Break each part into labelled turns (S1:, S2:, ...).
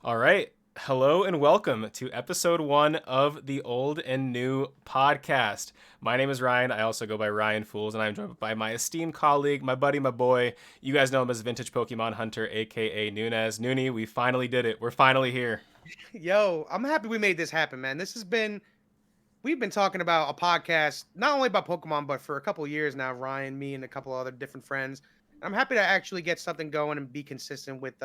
S1: All right. Hello and welcome to episode 1 of the Old and New podcast. My name is Ryan. I also go by Ryan Fools, and I'm joined by my esteemed colleague, my buddy, my boy. You guys know him as Vintage Pokemon Hunter, aka Nunez. Noonie, we finally did it. We're finally here.
S2: Yo, I'm happy we made this happen, man. We've been talking about a podcast, not only about Pokemon, but for a couple years now, Ryan, me, and a couple other different friends. I'm happy to actually get something going and be consistent with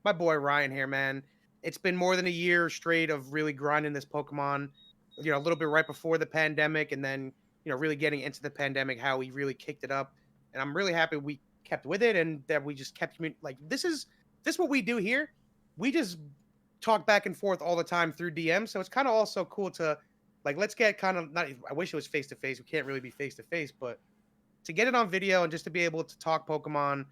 S2: my boy Ryan here, man. It's been more than a year straight of really grinding this Pokemon, a little bit right before the pandemic, and then, really getting into the pandemic, how we really kicked it up. And I'm really happy we kept with it and that we just kept like this what we do here. We just talk back and forth all the time through DM. So it's kind of also cool to like let's get kind of not. I wish it was face to face. We can't really be face to face, but to get it on video and just to be able to talk Pokemon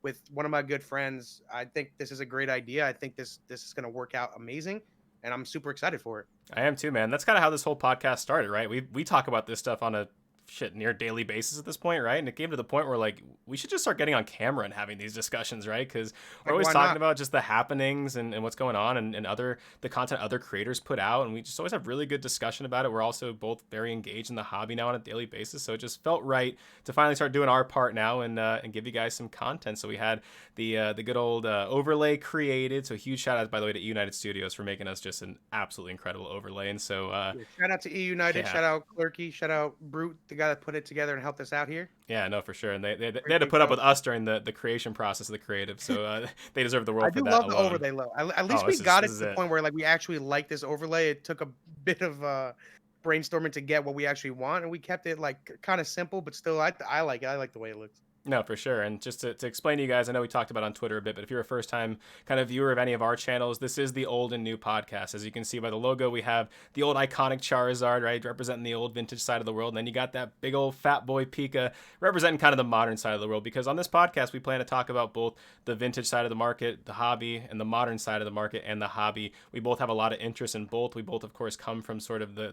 S2: with one of my good friends, I think this is a great idea. I think this is going to work out amazing, and I'm super excited for it.
S1: I am too, man. That's kind of how this whole podcast started, right? We talk about this stuff on a near daily basis at this point, right? And it came to the point where like we should just start getting on camera and having these discussions, right? Because we're
S2: Like,
S1: always
S2: why
S1: talking
S2: not?
S1: about just the happenings and what's going on and other the content other creators put out, and we just always have really good discussion about it. We're also both very engaged in the hobby now on a daily basis, so it just felt right to finally start doing our part now and give you guys some content. So we had the good old overlay created. So huge shout out by the way to United Studios for making us just an absolutely incredible overlay. And so
S2: Yeah, shout out to E United.
S1: yeah,
S2: Shout out Clerky. Shout out Brute, the guy that put it together and helped us out here.
S1: yeah, no, for sure. And they
S2: Great
S1: had to
S2: big
S1: put up
S2: bro.
S1: with us during the creation process of the creative. So they deserve the
S2: I
S1: world for
S2: do
S1: that
S2: love the
S1: alone.
S2: overlay low. At least
S1: Oh,
S2: we got
S1: this
S2: it to
S1: is
S2: the
S1: it.
S2: point where like we actually like this overlay. It took a bit of brainstorming to get what we actually want, and we kept it like kind of simple, but still I like it. I like the way it looks.
S1: No, for sure. And just to explain to you guys, I know we talked about it on Twitter a bit, but if you're a first time kind of viewer of any of our channels, this is the old and new podcast. As you can see by the logo, we have the old iconic Charizard, right, representing the old vintage side of the world. And then you got that big old fat boy Pika representing kind of the modern side of the world. Because on this podcast, we plan to talk about both the vintage side of the market, the hobby, and the modern side of the market and the hobby. We both have a lot of interest in both. We both, of course, come from sort of the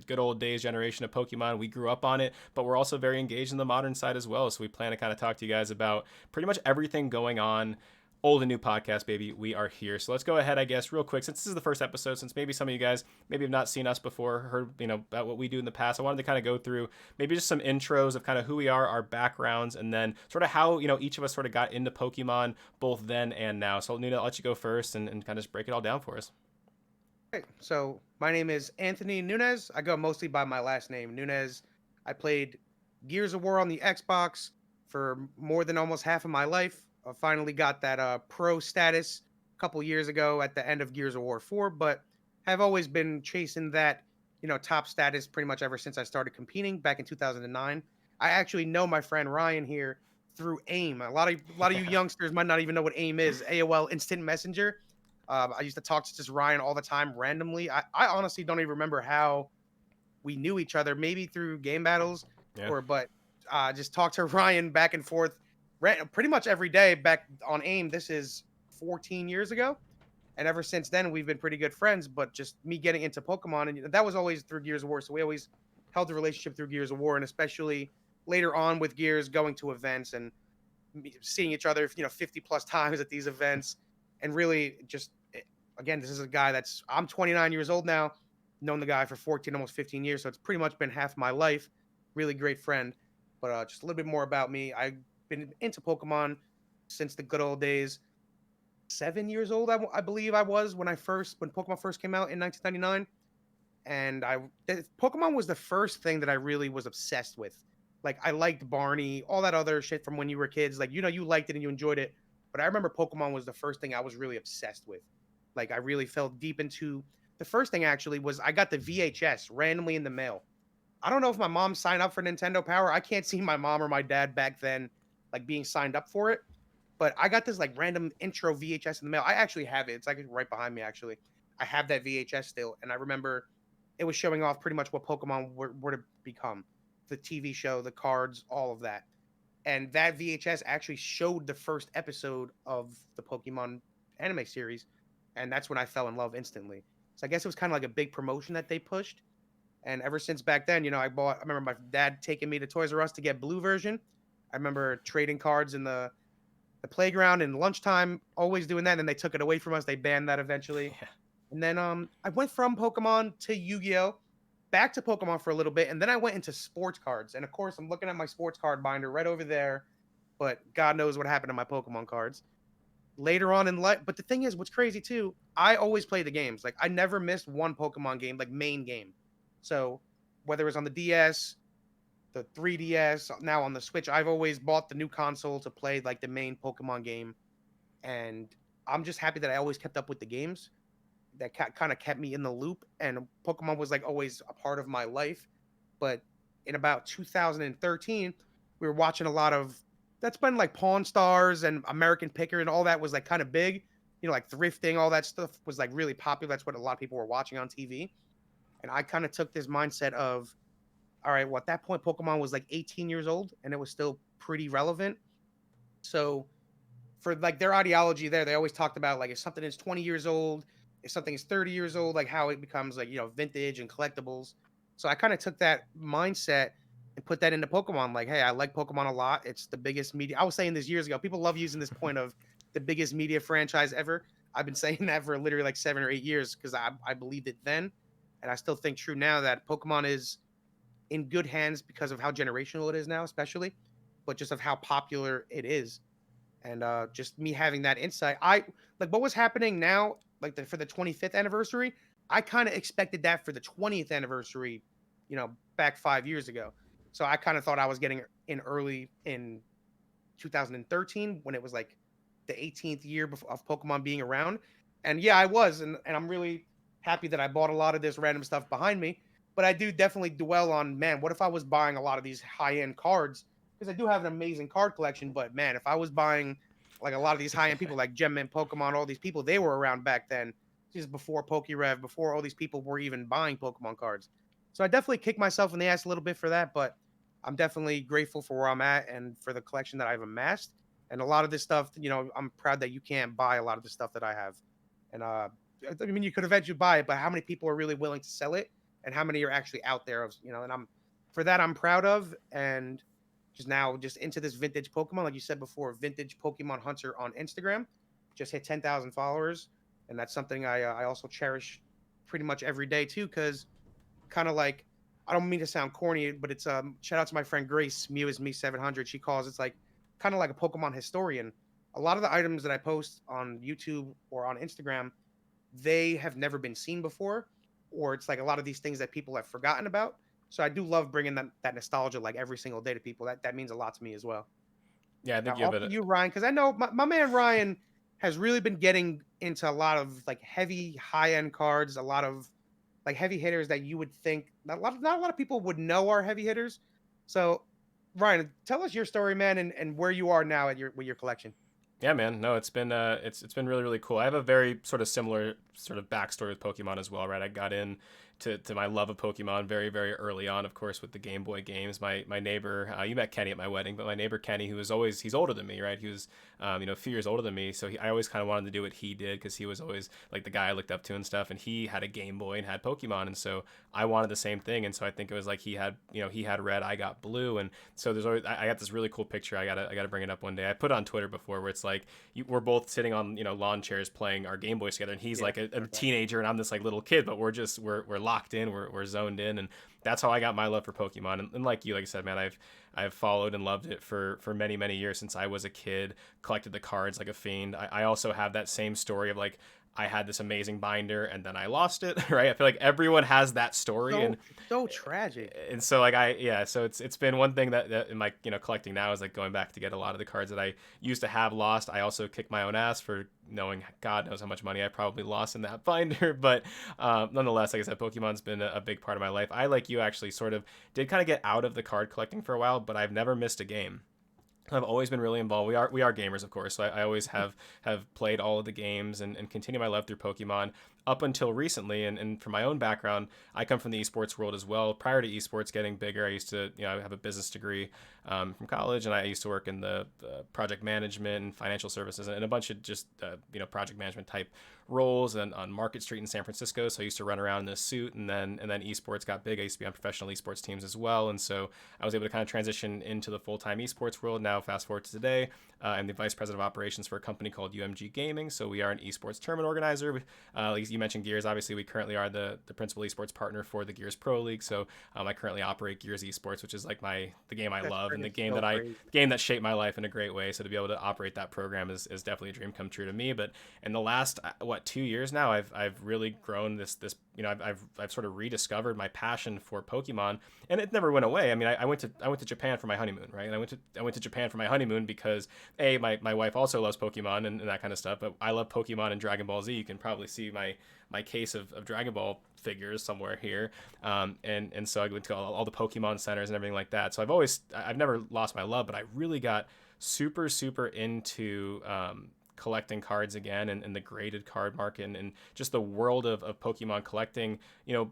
S1: good old days generation of Pokemon. We grew up on it, but we're also very engaged in the modern side as well. So we plan to kind of talk to you guys about pretty much everything going on. Old and new podcast, baby. We are here. So let's go ahead, I guess, real quick. Since this is the first episode, since maybe some of you guys maybe have not seen us before, heard, about what we do in the past, I wanted to kind of go through maybe just some intros of kind of who we are, our backgrounds, and then sort of how, each of us sort of got into Pokemon both then and now. So, Nina, I'll let you go first and kind of just break it all down for us.
S2: Okay, so my name is Anthony Nunez. I go mostly by my last name, Nunez. I played Gears of War on the Xbox for more than almost half of my life. I finally got that pro status a couple years ago at the end of Gears of War 4, but have always been chasing that, top status pretty much ever since I started competing back in 2009. I actually know my friend Ryan here through AIM. A lot of you
S1: Yeah.
S2: youngsters might not even know what AIM is. AOL Instant Messenger. I used to talk to just Ryan all the time randomly. I honestly don't even remember how we knew each other, maybe through game battles
S1: Yeah.
S2: but just talk to Ryan back and forth pretty much every day back on AIM. This is 14 years ago. And ever since then, we've been pretty good friends. But just me getting into Pokemon, and that was always through Gears of War. So we always held the relationship through Gears of War, and especially later on with Gears, going to events and seeing each other, 50 plus times at these events, and really just again, this is a guy I'm 29 years old now, known the guy for 14, almost 15 years, so it's pretty much been half my life. Really great friend. But just a little bit more about me. I've been into Pokemon since the good old days. 7 years old, I believe I was when Pokemon first came out in 1999, and Pokemon was the first thing that I really was obsessed with. Like I liked Barney, all that other shit from when you were kids. Like you liked it and you enjoyed it, but I remember Pokemon was the first thing I was really obsessed with. Like I really fell deep into the first thing actually was I got the VHS randomly in the mail. I don't know if my mom signed up for Nintendo Power. I can't see my mom or my dad back then like being signed up for it. But I got this like random intro VHS in the mail. I actually have it. It's like right behind me actually. I have that VHS still, and I remember it was showing off pretty much what Pokemon were to become. The TV show, the cards, all of that. And that VHS actually showed the first episode of the Pokemon anime series, and that's when I fell in love instantly. So I guess it was kind of like a big promotion that they pushed. And ever since back then, I remember my dad taking me to Toys R Us to get blue version. I remember trading cards in the the playground and lunchtime, always doing that. And then they took it away from us. They banned that eventually.
S1: Yeah.
S2: And then I went from Pokemon to Yu-Gi-Oh, back to Pokemon for a little bit, and then I went into sports cards. And of course, I'm looking at my sports card binder right over there, but God knows what happened to my Pokemon cards later on in life. But the thing is, what's crazy too, I always play the games. Like I never missed one Pokemon game, like main game. So whether it was on the DS, the 3DS, now on the Switch, I've always bought the new console to play like the main Pokemon game. And I'm just happy that I always kept up with the games that kind of kept me in the loop. And Pokemon was like always a part of my life. But in about 2013, we were watching a lot of that's been like Pawn Stars and American Picker and all that was like kind of big. You know, like thrifting, all that stuff was like really popular. That's what a lot of people were watching on TV. And I kind of took this mindset of, all right, well, at that point, Pokemon was like 18 years old and it was still pretty relevant. So for like their ideology there, they always talked about like if something is 20 years old, if something is 30 years old, like how it becomes like, vintage and collectibles. So I kind of took that mindset and put that into Pokemon. Like, hey, I like Pokemon a lot. It's the biggest media. I was saying this years ago. People love using this point of the biggest media franchise ever. I've been saying that for literally like 7 or 8 years because I believed it then. And I still think true now that Pokemon is in good hands because of how generational it is now, especially, but just of how popular it is and just me having that insight. I like what was happening now, like for the 25th anniversary. I kind of expected that for the 20th anniversary, back 5 years ago. So I kind of thought I was getting in early in 2013 when it was like the 18th year of Pokemon being around. And yeah, I was, and I'm really happy that I bought a lot of this random stuff behind me. But I do definitely dwell on, man, what if I was buying a lot of these high end cards? Because I do have an amazing card collection, but man, if I was buying like a lot of these high end people like Gem Pokemon, all these people, they were around back then, just before PokeRev, before all these people were even buying Pokemon cards. So I definitely kicked myself in the ass a little bit for that, but I'm definitely grateful for where I'm at and for the collection that I've amassed. And a lot of this stuff, I'm proud that you can't buy a lot of the stuff that I have. And I mean, you could eventually buy it, but how many people are really willing to sell it, and how many are actually out there? And for that I'm proud of, and just into this vintage Pokemon, like you said before, vintage Pokemon Hunter on Instagram, just hit 10,000 followers, and that's something I also cherish pretty much every day too, because kind of like I don't mean to sound corny, but it's shout out to my friend Grace, Mew is me 700. She calls it's like kind of like a Pokemon historian. A lot of the items that I post on YouTube or on Instagram, they have never been seen before, or it's like a lot of these things that people have forgotten about. So I do love bringing that nostalgia like every single day to people. That means a lot to me as well.
S1: Yeah, I
S2: Now,
S1: think you have
S2: off
S1: it.
S2: to you, Ryan, because I know my man Ryan has really been getting into a lot of like heavy high end cards, a lot of like heavy hitters that you would think not a lot of people would know are heavy hitters. So, Ryan, tell us your story, man, and where you are now at with your collection.
S1: Yeah, man. No, it's been really really cool. I have a very sort of similar sort of backstory with Pokemon as well, right? I got in to my love of Pokemon very very early on, of course, with the Game Boy games. My neighbor, you met Kenny at my wedding, but my neighbor Kenny, who was always he's older than me, right? He was a few years older than me, so I always kind of wanted to do what he did because he was always like the guy I looked up to and stuff. And he had a Game Boy and had Pokemon, and so I wanted the same thing. And so I think it was like he had red, I got blue, and so there's always I got this really cool picture. I gotta bring it up one day. I put it on Twitter before where it's like we're both sitting on lawn chairs playing our Game Boys together, and he's
S2: Yeah,
S1: like a
S2: okay.
S1: teenager, and I'm this like little kid, but we're locked in, we're zoned in, and that's how I got my love for Pokemon. And like you, like I said, man, I've followed and loved it for many years since I was a kid. Collected the cards like a fiend. I also have that same story of like I had this amazing binder and then I lost it, right? I feel like everyone has that story,
S2: So it's so tragic.
S1: and so like so it's been one thing that in my collecting now is like going back to get a lot of the cards that I used to have lost. I also kick my own ass for knowing God knows how much money I probably lost in that binder, but nonetheless, like I said, Pokemon's been a big part of my life. I, like you, actually sort of did kind of get out of the card collecting for a while, but I've never missed a game. I've always been really involved. We are gamers, of course. So I always have played all of the games and continue my love through Pokemon up until recently. And from my own background, I come from the esports world as well. Prior to esports getting bigger, I used to I have a business degree from college, and I used to work in the project management and financial services and a bunch of just project management type roles and on Market Street in San Francisco. So I used to run around in a suit, and then esports got big. I used to be on professional esports teams as well, and so I was able to kind of transition into the full time esports world. Now now, fast forward to today, I'm the vice president of operations for a company called UMG Gaming. So we are an esports tournament organizer. Like you mentioned Gears, obviously we currently are the principal esports partner for the Gears Pro League. So I currently operate Gears Esports, which is like the game I love and the game
S2: so
S1: that
S2: crazy.
S1: game that shaped my life in a great way. So to be able to operate that program is definitely a dream come true to me. But in the last 2 years now, I've really grown this I've sort of rediscovered my passion for Pokemon, and it never went away. I mean, I went to Japan for my honeymoon, right? And I went to Japan for my honeymoon because my wife also loves Pokemon and that kind of stuff. But I love Pokemon and Dragon Ball Z. You can probably see my case of Dragon Ball figures somewhere here, and so I went to all the Pokemon centers and everything like that. So I've never lost my love, but I really got super into collecting cards again, and the graded card market, and just the world of Pokemon collecting,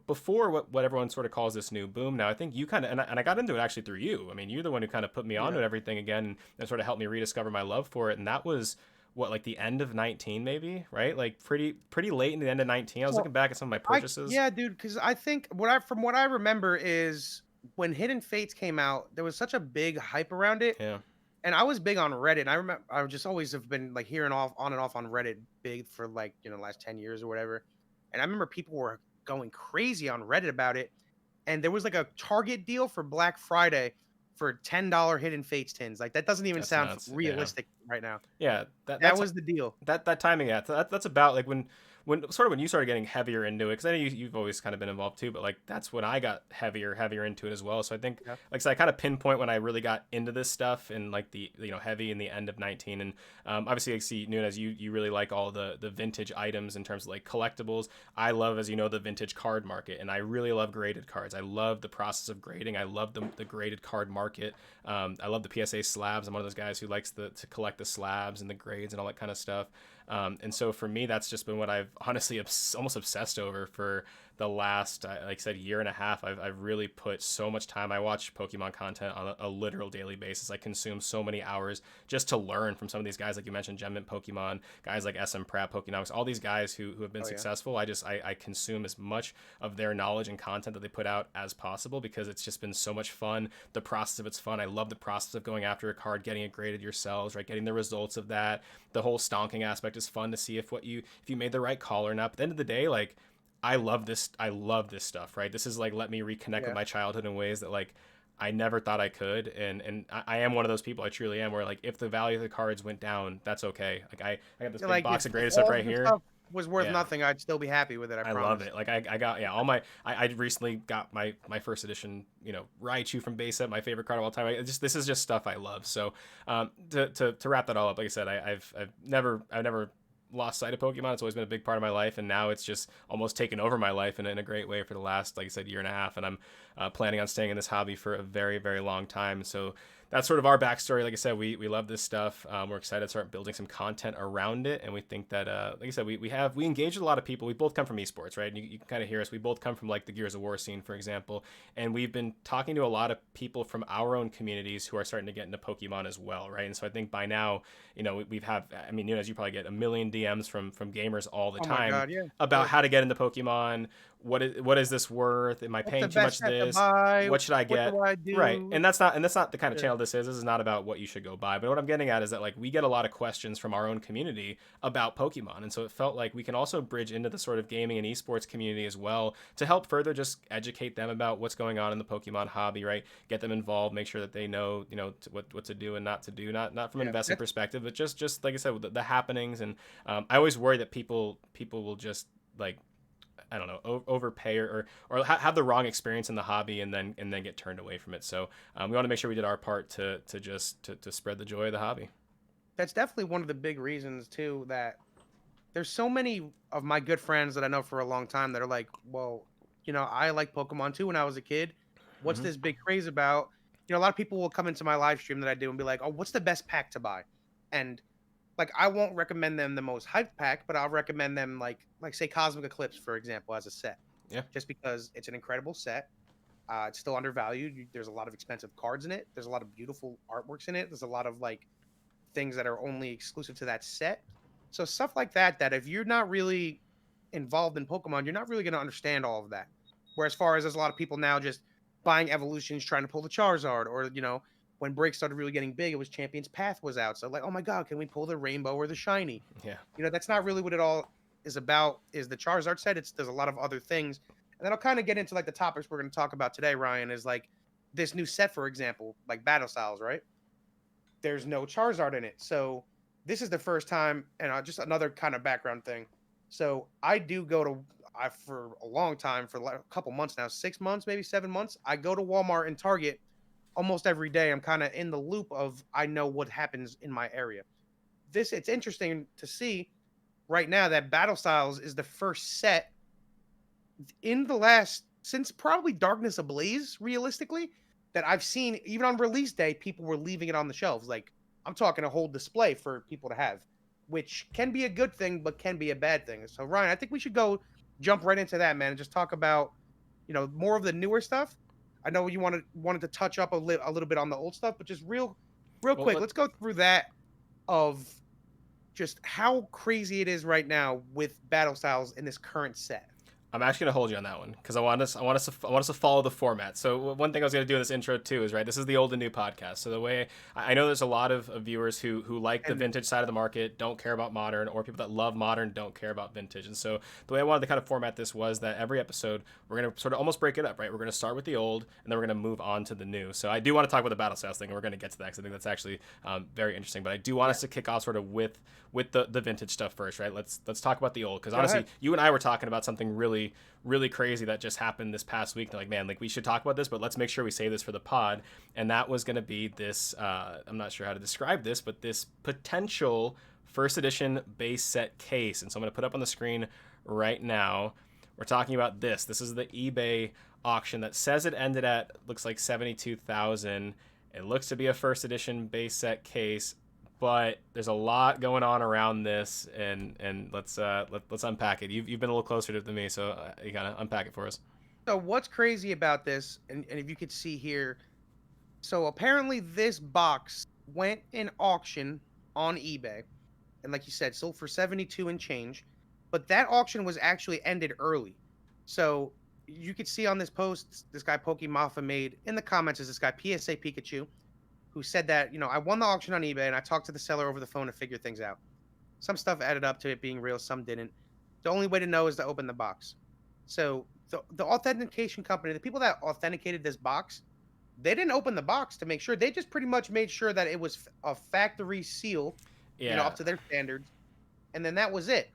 S1: before what everyone sort of calls this new boom now. I think you kind of, and I got into it actually through you. I mean, you're the one who kind of put me onto everything again, and sort of helped me rediscover my love for it. And that was like the end of 19, maybe, right? Like pretty late in the end of 19. I was looking back at some of my purchases.
S2: Yeah, dude, because I think from what I remember is when Hidden Fates came out, there was such a big hype around it.
S1: Yeah.
S2: And I was big on Reddit. And I remember I just always have been like on and off on Reddit big for like, the last 10 years or whatever. And I remember people were going crazy on Reddit about it. And there was like a Target deal for Black Friday for $10 Hidden Fates tins. Like that doesn't even
S1: That's
S2: sound
S1: nuts.
S2: realistic right now.
S1: Yeah,
S2: That was the deal.
S1: That timing. Yeah, that's about like when you started getting heavier into it, because I know you've always kind of been involved too, but like that's when I got heavier into it as well. So I think, like I said, I kind of pinpoint when I really got into this stuff, and like the heavy in the end of 19. And obviously I see Nunez, you really like all the vintage items in terms of like collectibles. I love, as you know, the vintage card market, and I really love graded cards. I love the process of grading. I love the graded card market. I love the PSA slabs. I'm one of those guys who likes to collect the slabs and the grades and all that kind of stuff. And so for me, that's just been what I've honestly almost obsessed over for the last, like I said, year and a half. I've really put so much time. I watch Pokemon content on a literal daily basis. I consume so many hours just to learn from some of these guys, like you mentioned, Gem Mint Pokemon, guys like SM Pratt, Pokenomics, all these guys who have been successful. I consume as much of their knowledge and content that they put out as possible, because it's just been so much fun. The process of it's fun. I love the process of going after a card, getting it graded yourselves, right? Getting the results of that. The whole stonking aspect is fun to see if you made the right call or not. But at the end of the day, like, I love this stuff, right? This is like, let me reconnect with my childhood in ways that like I never thought I could. And I am one of those people, I truly am, where like if the value of the cards went down, that's okay. Like I got this big box of graded stuff right here.
S2: Stuff was worth nothing, I'd still be happy with it. I promise.
S1: Love it. Like I got all my I recently got my first edition, Raichu from base set, my favorite card of all time. This is just stuff I love. So to wrap that all up, like I said, I've never lost sight of Pokemon. It's always been a big part of my life, and now it's just almost taken over my life in a great way for the last, like I said, year and a half. And I'm planning on staying in this hobby for a very, very long time. So that's sort of our backstory. Like I said, we love this stuff. We're excited to start building some content around it, and we think that, like I said, we engage with a lot of people. We both come from esports, right? And you can kind of hear us. We both come from like the Gears of War scene, for example, and we've been talking to a lot of people from our own communities who are starting to get into Pokemon as well, right? And so I think by now, I mean, as you probably get a million DMs from gamers all the time about how to get into Pokemon. What is this worth? Am I paying too much this? What should I get?
S2: What do I do?
S1: Right. And that's not the kind of channel this is. This is not about what you should go buy. But what I'm getting at is that like we get a lot of questions from our own community about Pokemon. And so it felt like we can also bridge into the sort of gaming and esports community as well to help further just educate them about what's going on in the Pokemon hobby, right? Get them involved, make sure that they know, what to do and not to do, not from an investing perspective, but just like I said, the happenings. And I always worry that people will just like, I don't know, overpay or have the wrong experience in the hobby and then get turned away from it. So we want to make sure we did our part to spread the joy of the hobby.
S2: That's definitely one of the big reasons too, that there's so many of my good friends that I know for a long time that are like, well, I like Pokemon too when I was a kid. What's this big craze about? A lot of people will come into my live stream that I do and be like, oh, what's the best pack to buy? And like, I won't recommend them the most hyped pack, but I'll recommend them like say Cosmic Eclipse, for example, as a set.
S1: Yeah.
S2: Just because it's an incredible set. It's still undervalued. There's a lot of expensive cards in it. There's a lot of beautiful artworks in it. There's a lot of like things that are only exclusive to that set. So stuff like that if you're not really involved in Pokemon, you're not really going to understand all of that. Where as far as there's a lot of people now just buying evolutions, trying to pull the Charizard, or when breaks started really getting big, it was Champions Path was out. So like, oh my God, can we pull the rainbow or the shiny?
S1: Yeah.
S2: That's not really what it all is about. Is the Charizard set? There's a lot of other things, and then I'll kind of get into like the topics we're going to talk about today. Ryan is like this new set, for example, like Battle Styles, right? There's no Charizard in it, so this is the first time. And just another kind of background thing. So I do go to I for a long time, for like a couple months now, 6 months, maybe 7 months. I go to Walmart and Target almost every day. I'm kind of in the loop of I know what happens in my area. It's interesting to see right now that Battle Styles is the first set in the last since probably Darkness Ablaze, realistically, that I've seen even on release day, people were leaving it on the shelves. Like I'm talking a whole display for people to have, which can be a good thing, but can be a bad thing. So Ryan, I think we should go jump right into that, man, and just talk about, more of the newer stuff. I know you wanted to touch up a little bit on the old stuff, but just real
S1: Well,
S2: quick, let's go through that of just how crazy it is right now with battle styles in this current set.
S1: I'm actually gonna hold you on that one because I want us to follow the format. So one thing I was gonna do in this intro too is right. This is the old and new podcast. So the way I know there's a lot of viewers who like the
S2: And
S1: vintage side of the market, don't care about modern, or people that love modern don't care about vintage. And so the way I wanted to kind of format this was that every episode we're gonna sort of almost break it up, right? We're gonna start with the old and then we're gonna move on to the new. So I do want to talk about the battle styles thing, and we're gonna get to that because I think that's actually very interesting. But I do want us to kick off sort of with the vintage stuff first, right? Let's talk about the old because honestly, you and I were talking about something really crazy that just happened this past week. They're like, man, like we should talk about this, but let's make sure we save this for the pod. And that was going to be this, I'm not sure how to describe this, but this potential first edition base set case. And so I'm going to put up on the screen right now. We're talking about this. This is the eBay auction that says it ended at, looks like 72,000. It looks to be a first edition base set case, but there's a lot going on around this, and let's unpack it. You've been a little closer to it than me, so you gotta unpack it for us.
S2: so what's crazy about this, and if you could see here, so apparently this box went in auction on eBay, and like you said, sold for 72 and change, but that auction was actually ended early. So you could see on this post, this guy Pokemaffa made in the comments is this guy PSA Pikachu, who said that, I won the auction on eBay and I talked to the seller over the phone to figure things out. Some stuff added up to it being real, some didn't. The only way to know is to open the box. So the authentication company, the people that authenticated this box, they didn't open the box to make sure. They just pretty much made sure that it was a factory seal,
S1: Yeah.
S2: up to their standards, and then that was it.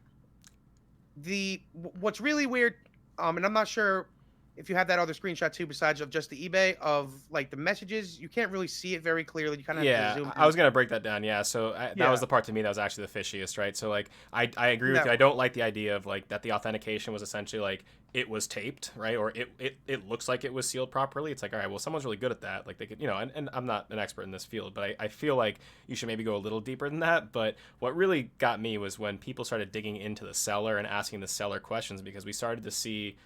S2: What's really weird, and I'm not sure if you have that other screenshot too, besides of just the eBay of like the messages, you can't really see it very clearly. You kind of have to zoom
S1: I was
S2: in.
S1: gonna break that down. Yeah, so that
S2: Yeah,
S1: was the part to me that was actually the fishiest, right? So like I agree with
S2: that
S1: you. I don't like the idea of like that the authentication was essentially like it was taped, right? Or it looks like it was sealed properly. It's like, all right, well, someone's really good at that. Like they could, and I'm not an expert in this field, but I feel like you should maybe go a little deeper than that. But what really got me was when people started digging into the seller and asking the seller questions, because we started to see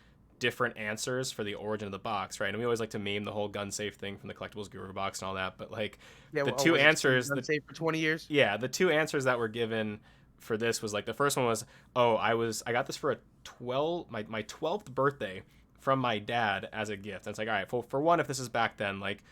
S1: different answers for the origin of the box, right? And we always like to meme the whole gun safe thing from the collectibles guru box and all that, but like the two answers,
S2: say for 20 years.
S1: yeah, the two answers that were given for this was like the first one was, oh, I got this for my 12th birthday from my dad as a gift. And it's like, all right, for one, if this is back then, like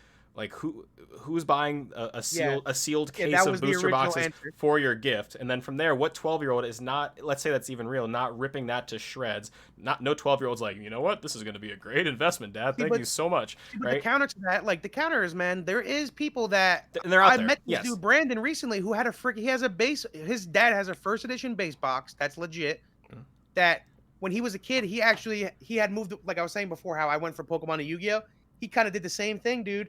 S1: who's buying a sealed case of booster boxes
S2: answer
S1: for your gift? And then from there, what 12-year-old is not, let's say that's even real, not ripping that to shreds? No 12-year-old's like, you know what, this is going to be a great investment, Dad. Thank you so much.
S2: But
S1: right?
S2: the counter to that, like the counter is, man, there is people that
S1: And they're out
S2: I
S1: there.
S2: met this
S1: Yes.
S2: dude Brandon recently who had he has a base. His dad has a first edition base box that's legit.
S1: Mm.
S2: That when he was a kid, he had moved, like I was saying before, how I went for Pokemon to Yu-Gi-Oh. He kind of did the same thing, dude.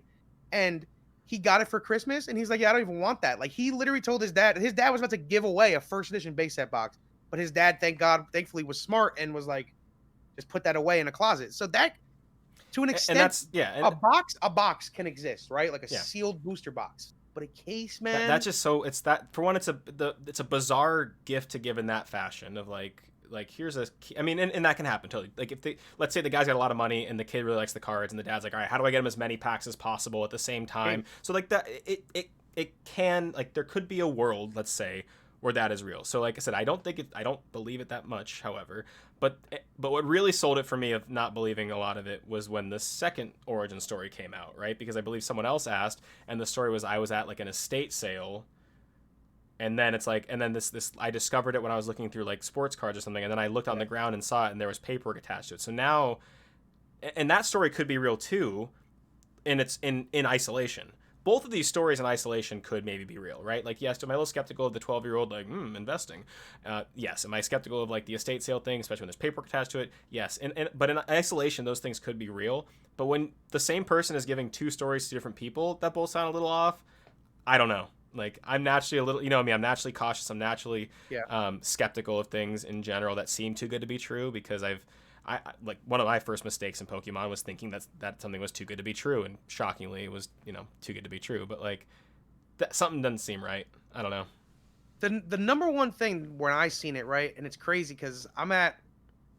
S2: And he got it for Christmas, and he's like, yeah, I don't even want that. Like, he literally told his dad was about to give away a first edition base set box, but his dad, thankfully, was smart and was like, just put that away in a closet. So that, to an extent,
S1: and that's, yeah, and
S2: a box can exist, right? Like a sealed booster box, but a case, man.
S1: That's just so, it's that, for one, it's a bizarre gift to give in that fashion of like here's a key. I mean, and that can happen totally. Like if let's say the guy's got a lot of money and the kid really likes the cards and the dad's like, all right, how do I get him as many packs as possible at the same time? So like that, it can, like there could be a world, let's say, where that is real. So like I said, I don't believe it that much, however, but what really sold it for me of not believing a lot of it was when the second origin story came out, right? Because I believe someone else asked, and the story was I was at like an estate sale, and then it's like, and then this I discovered it when I was looking through like sports cards or something, and then I looked on the ground and saw it, and there was paperwork attached to it. So now, and that story could be real too, and it's in isolation. Both of these stories in isolation could maybe be real, right? Like, yes, am I a little skeptical of the 12-year-old, like, investing? Yes. Am I skeptical of, like, the estate sale thing, especially when there's paperwork attached to it? Yes. But in isolation, those things could be real. But when the same person is giving two stories to different people that both sound a little off, I don't know. Like, I'm naturally a little, you know what I mean? I'm naturally cautious. I'm naturally skeptical of things in general that seem too good to be true, because I like, one of my first mistakes in Pokemon was thinking that something was too good to be true, and shockingly it was, too good to be true. But like, that something doesn't seem right. I don't know.
S2: The number one thing when I seen it, right, and it's crazy because I'm at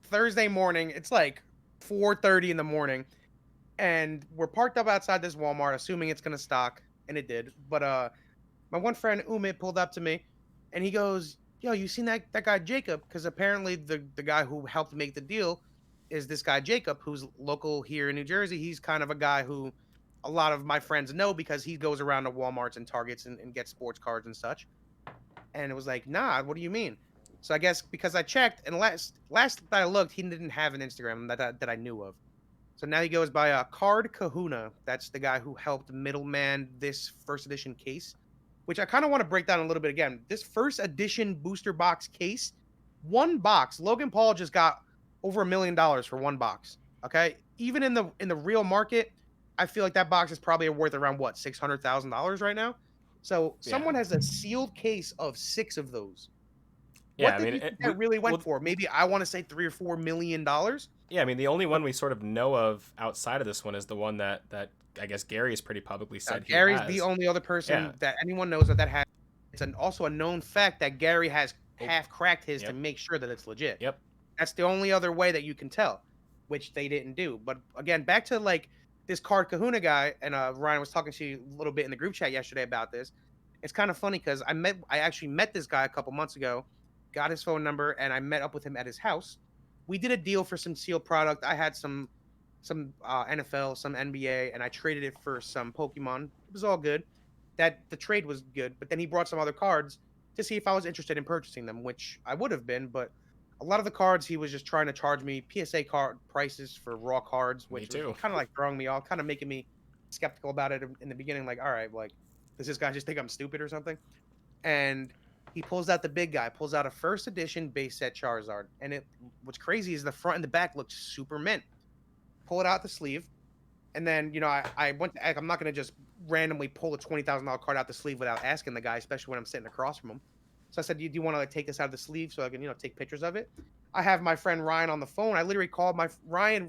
S2: Thursday morning. It's like 4:30 in the morning, and we're parked up outside this Walmart, assuming it's gonna stock, and it did. But my one friend Umit pulled up to me, and he goes, "Yo, you seen that guy Jacob?" Because apparently the guy who helped make the deal is this guy Jacob, who's local here in New Jersey. He's kind of a guy who a lot of my friends know because he goes around to Walmarts and Targets and gets sports cards and such. And it was like, nah, what do you mean? So I guess because I checked, and last that I looked, he didn't have an Instagram that I knew of. So now he goes by Card Kahuna. That's the guy who helped middleman this first edition case, which I kind of want to break down a little bit again. This first edition booster box case, one box, Logan Paul just got over $1 million for one box. Okay, even in the real market, I feel like that box is probably worth around what, $600,000 right now. So someone has a sealed case of 6 of those.
S1: Yeah,
S2: What
S1: I
S2: did
S1: mean,
S2: you think that really went for? Maybe I want to say $3 or $4 million.
S1: yeah, I mean, the only one we sort of know of outside of this one is the one that I guess Gary has pretty publicly said he
S2: Gary's
S1: has.
S2: the only other person
S1: Yeah.
S2: that anyone knows that has. It's also a known fact that Gary has half cracked his to
S1: Yep.
S2: make sure that it's legit.
S1: Yep.
S2: That's the only other way that you can tell, which they didn't do. But again, back to like this Card Kahuna guy, and Ryan was talking to you a little bit in the group chat yesterday about this. It's kind of funny because I actually met this guy a couple months ago, got his phone number, and I met up with him at his house. We did a deal for some sealed product. I had some NFL, some NBA, and I traded it for some Pokemon. It was all good. That the trade was good, but then he brought some other cards to see if I was interested in purchasing them, which I would have been, but a lot of the cards he was just trying to charge me PSA card prices for raw cards, which was kind of like throwing me off, kind of making me skeptical about it in the beginning. Like, all right, like, does this guy just think I'm stupid or something? And he pulls out the big guy, pulls out a first edition base set Charizard, and what's crazy is the front and the back looked super mint. Pull it out the sleeve, and then I went to, I'm not gonna just randomly pull a $20,000 card out the sleeve without asking the guy, especially when I'm sitting across from him. So I said, do you want to like take this out of the sleeve so I can take pictures of it? I have my friend Ryan on the phone. I literally called my Ryan,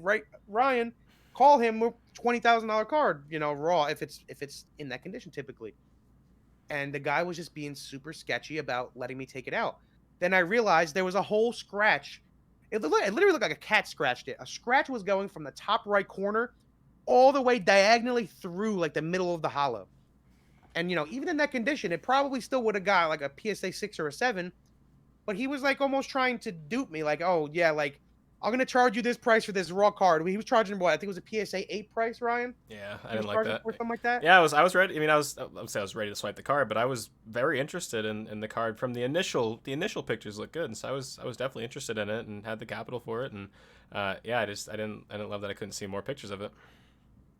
S2: call him $20,000 card, raw if it's in that condition typically. And the guy was just being super sketchy about letting me take it out. Then I realized there was a whole scratch. It literally looked like a cat scratched it. A scratch was going from the top right corner all the way diagonally through like the middle of the hollow. And even in that condition, it probably still would have got like a PSA 6 or a 7. But he was like almost trying to dupe me, like, oh yeah, like I'm gonna charge you this price for this raw card. He was charging what? I think it was a PSA 8 price, Ryan.
S1: Yeah, I didn't like that.
S2: Or something like that.
S1: Yeah, I was ready. I mean, I would say I was ready to swipe the card, but I was very interested in the card from the initial pictures looked good, and so I was definitely interested in it and had the capital for it, and yeah, I didn't love that I couldn't see more pictures of it.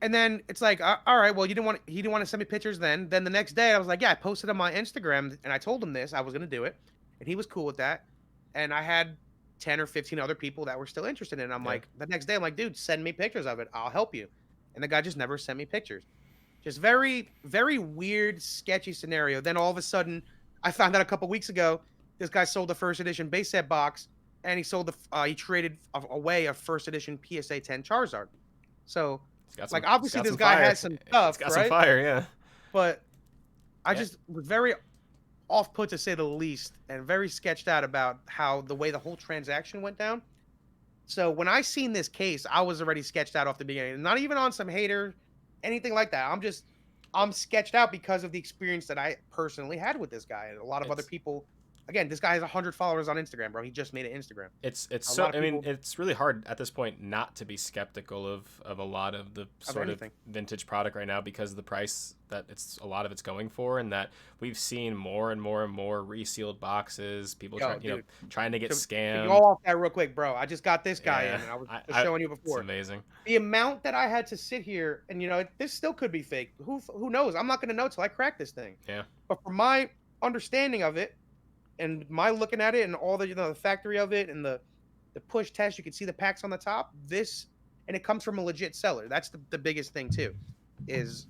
S2: And then it's like, all right, well, he didn't want to send me pictures then. Then the next day, I was like, yeah, I posted on my Instagram, and I told him this, I was gonna do it, and he was cool with that. And I had 10 or 15 other people that were still interested in it. I'm like, the next day, I'm like, dude, send me pictures of it. I'll help you. And the guy just never sent me pictures. Just very, very weird, sketchy scenario. Then all of a sudden, I found out a couple weeks ago, this guy sold the first edition base set box, and he traded away a first edition PSA 10 Charizard. So, like, obviously this guy has some stuff,
S1: it's got some fire, yeah.
S2: But I just was very off-put, to say the least, and very sketched out about the way the whole transaction went down. So when I seen this case, I was already sketched out off the beginning. Not even on some hater, anything like that. I'm sketched out because of the experience that I personally had with this guy, and a lot of other people again, this guy has 100 followers on Instagram, bro. He just made an Instagram.
S1: It's
S2: A
S1: so
S2: lot of
S1: I mean
S2: people
S1: it's really hard at this point not to be skeptical of a lot of the
S2: of
S1: sort of
S2: anything.
S1: vintage product right now because of the price that it's a lot of it's going for, and that we've seen more and more and more resealed boxes, people
S2: Yo,
S1: trying
S2: dude.
S1: trying to get
S2: To go
S1: scammed.
S2: off that real quick, bro. I just got this guy
S1: Yeah,
S2: in, and I was just
S1: I
S2: showing you
S1: it's
S2: before.
S1: amazing.
S2: The amount that I had to sit here, and this still could be fake. Who knows? I'm not gonna know till I crack this thing.
S1: Yeah.
S2: But from my understanding of it, and my looking at it, and all the the factory of it, and the push test, you can see the packs on the top. And it comes from a legit seller. That's the biggest thing too. Is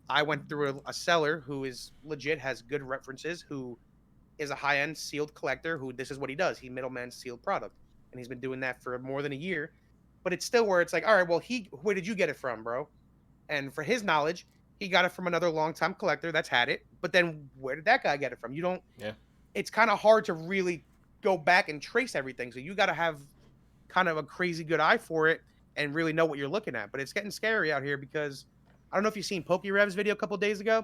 S2: I went through a seller who is legit, has good references, who is a high-end sealed collector, who this is what he does. He middleman sealed product. And he's been doing that for more than a year. But it's still where it's like, all right, well, where did you get it from, bro? And for his knowledge, he got it from another longtime collector that's had it. But then where did that guy get it from? You don't
S1: Yeah.
S2: It's kind of hard to really go back and trace everything. So you got to have kind of a crazy good eye for it and really know what you're looking at. But it's getting scary out here because I don't know if you've seen PokeRev's video a couple days ago,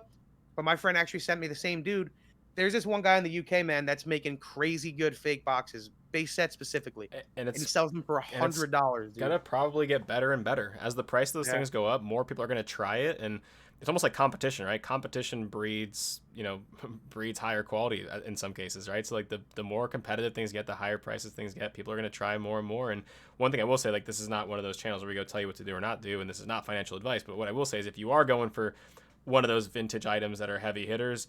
S2: but my friend actually sent me the same dude. There's this one guy in the UK, man, that's making crazy good fake boxes, base sets specifically,
S1: And
S2: and he
S1: it's
S2: sells them for
S1: it's
S2: $100, dude.
S1: gonna probably get better and better as the price of those
S2: Yeah.
S1: things go up. More people are gonna try it, and it's almost like competition, right? Competition breeds, breeds higher quality in some cases, right? So like the more competitive things get, the higher prices things get. People are gonna try more and more. And one thing I will say, like, this is not one of those channels where we go tell you what to do or not do, and this is not financial advice. But what I will say is, if you are going for one of those vintage items that are heavy hitters,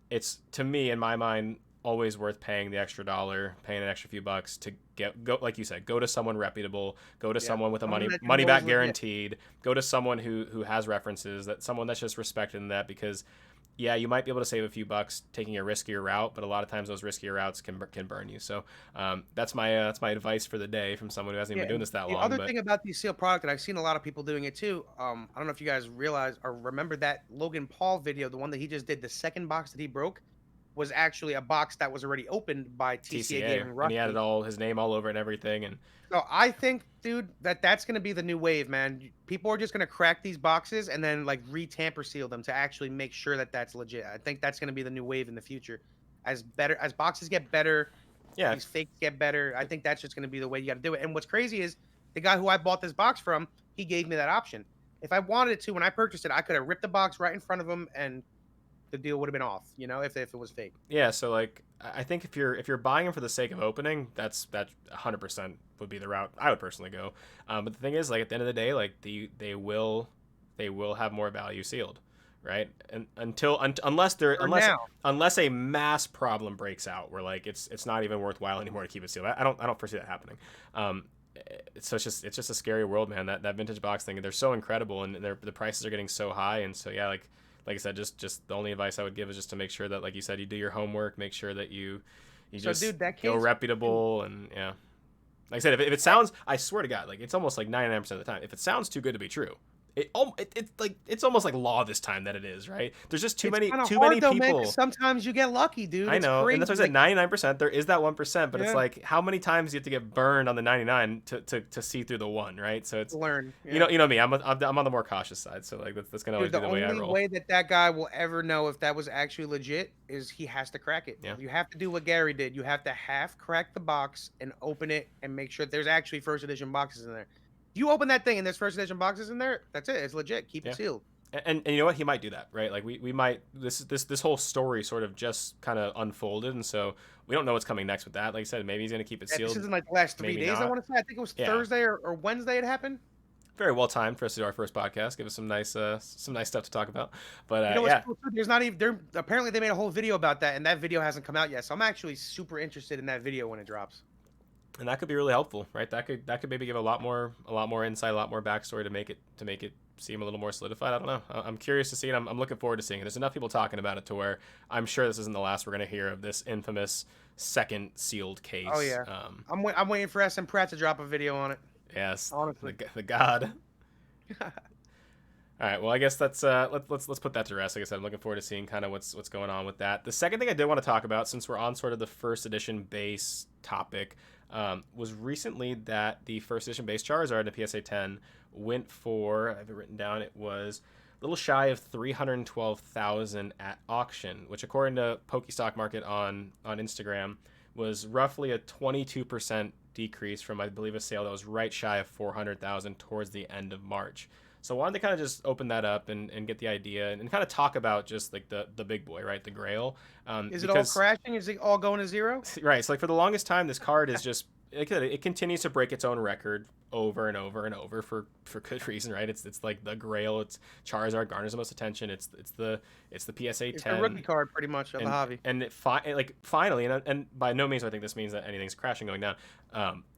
S1: it's, to me, in my mind, always worth paying the extra dollar, paying an extra few bucks to go, like you said, go to someone reputable, go to
S2: Yeah.
S1: someone with a
S2: Someone that you
S1: money
S2: know
S1: back
S2: is legit.
S1: guaranteed, go to someone who has references, that someone that's just respected in that. Because yeah, you might be able to save a few bucks taking a riskier route, but a lot of times those riskier routes can burn you. So that's my advice for the day from someone who hasn't even been doing this that
S2: The
S1: long.
S2: other
S1: But
S2: thing about these sealed product, and I've seen a lot of people doing it too. I don't know if you guys realize or remember that Logan Paul video, the one that he just did, the second box that he broke was actually a box that was already opened by TCA
S1: TCA,
S2: Gaming
S1: and he added
S2: Rusty.
S1: all his name all over it and everything. And
S2: So I think, dude, that's gonna be the new wave, man. People are just gonna crack these boxes and then like re-tamper seal them to actually make sure that that's legit. I think that's gonna be the new wave in the future. As boxes get better,
S1: yeah,
S2: these fakes get better. I think that's just gonna be the way you got to do it. And what's crazy is the guy who I bought this box from, he gave me that option. If I wanted to, when I purchased it, I could have ripped the box right in front of him, and the deal would have been off. If it was fake.
S1: yeah. So like, I think if you're buying them for the sake of opening, that 100% would be the route I would personally go. But the thing is, like, at the end of the day, like, they will have more value sealed, right? And
S2: For now,
S1: unless a mass problem breaks out where like it's not even worthwhile anymore to keep it sealed. I don't foresee that happening. So it's just a scary world, man. That vintage box thing. They're so incredible, and the prices are getting so high, and so yeah, like I said, just the only advice I would give is just to make sure that, like you said, you do your homework, make sure that you
S2: so
S1: just
S2: dude, that
S1: go
S2: case.
S1: reputable, and yeah. Like I said, if it sounds, I swear to God, like, it's almost like 99% of the time, if it sounds too good to be true, it's almost like law this time that it is, right? There's just too
S2: It's
S1: many
S2: kind of hard though, man.
S1: people.
S2: 'Cause sometimes you get lucky, dude.
S1: I
S2: It's
S1: know, and
S2: crazy.
S1: that's why I said 99%. There is that 1%, but it's
S2: Yeah.
S1: like, how many times do you have to get burned on the 99 to see through the one, right? So it's,
S2: Learn.
S1: you know me. I'm on the more cautious side, so like that's gonna always
S2: Dude,
S1: be
S2: the
S1: the way I
S2: only
S1: roll.
S2: way that guy will ever know if that was actually legit is he has to crack it.
S1: Yeah.
S2: You have to do what Gary did. You have to half crack the box and open it and make sure there's actually first edition boxes in there. If you open that thing and there's first edition boxes in there, that's it. It's legit. Keep
S1: Yeah.
S2: it sealed.
S1: And you know what, he might do that, right? Like we might, this whole story sort of just kind of unfolded, and so we don't know what's coming next with that. Like I said, maybe he's gonna keep it
S2: Yeah,
S1: sealed.
S2: this is in like the last 3
S1: maybe
S2: days, I
S1: not.
S2: want to say. I think it was
S1: Yeah.
S2: Thursday or Wednesday it happened.
S1: Very well timed for us to do our first podcast. Give us some nice stuff to talk about. But
S2: You know what's
S1: yeah,
S2: cool too? There's not even there. Apparently, they made a whole video about that, and that video hasn't come out yet. So I'm actually super interested in that video when it drops.
S1: and that could be really helpful, right? That could maybe give a lot more insight, a lot more backstory to make it seem a little more solidified. I don't know. I'm curious to see it. I'm looking forward to seeing it. There's enough people talking about it to where I'm sure this isn't the last we're gonna hear of this infamous second sealed case.
S2: Oh yeah. I'm waiting for SM Pratt to drop a video on it.
S1: Yes.
S2: Honestly.
S1: The god. All right. Well, I guess that's let's put that to rest. Like I said, I'm looking forward to seeing kind of what's going on with that. The second thing I did want to talk about, since we're on sort of the first edition base topic, was recently that the first edition base Charizard in the PSA 10 went for, I have it written down, it was little shy of 312,000 at auction, which according to Pokestock Market on Instagram was roughly a 22% decrease from, I believe, a sale that was right shy of 400,000 towards the end of March. So I wanted to kind of just open that up and get the idea and kind of talk about just like the big boy, right? The Grail.
S2: Is it all crashing? Is it all going to zero?
S1: Right. So like for the longest time, this card is just it continues to break its own record over and over and over for good reason, right? It's like the Grail. It's Charizard garners the most attention. It's the PSA 10.
S2: It's the rookie card pretty much of the hobby.
S1: And finally, and by no means I think this means that anything's crashing going down.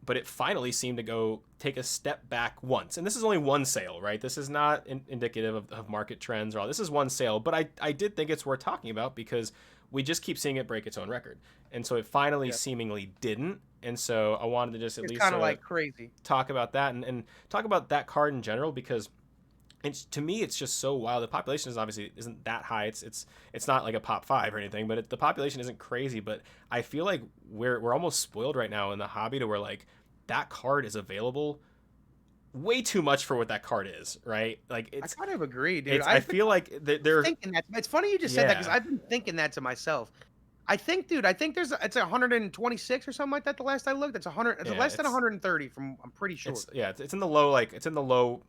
S1: But it finally seemed to go take a step back once. And this is only one sale, right? This is not indicative of market trends or all. This is one sale, but I did think it's worth talking about because we just keep seeing it break its own record. And so it finally seemingly didn't. And so I wanted to just at least
S2: kind of like crazy
S1: talk about that and talk about that card in general because to me it's just so wild. The population isn't that high. It's not like a pop 5 or anything, but the population isn't crazy. But I feel like we're almost spoiled right now in the hobby to where like that card is available way too much for what that card is, right? Like it's.
S2: I kind of agree, dude.
S1: I feel like they're
S2: thinking that. It's funny you just said that because I've been thinking that to myself. I think it's 126 or something like that. The last I looked, it's 100. It's less than 130. I'm pretty sure.
S1: It's in the low,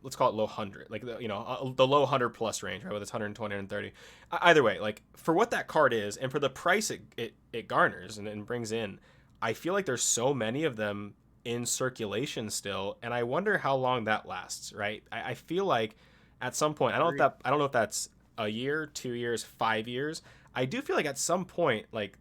S1: let's call it low 100, like the low 100 plus range, right? Whether it's 120 and 130. Either way, like for what that card is and for the price it garners and brings in, I feel like there's so many of them in circulation still, and I wonder how long that lasts, right? I feel like at some point, I don't know if that's a year, 2 years, 5 years. I do feel like at some point, like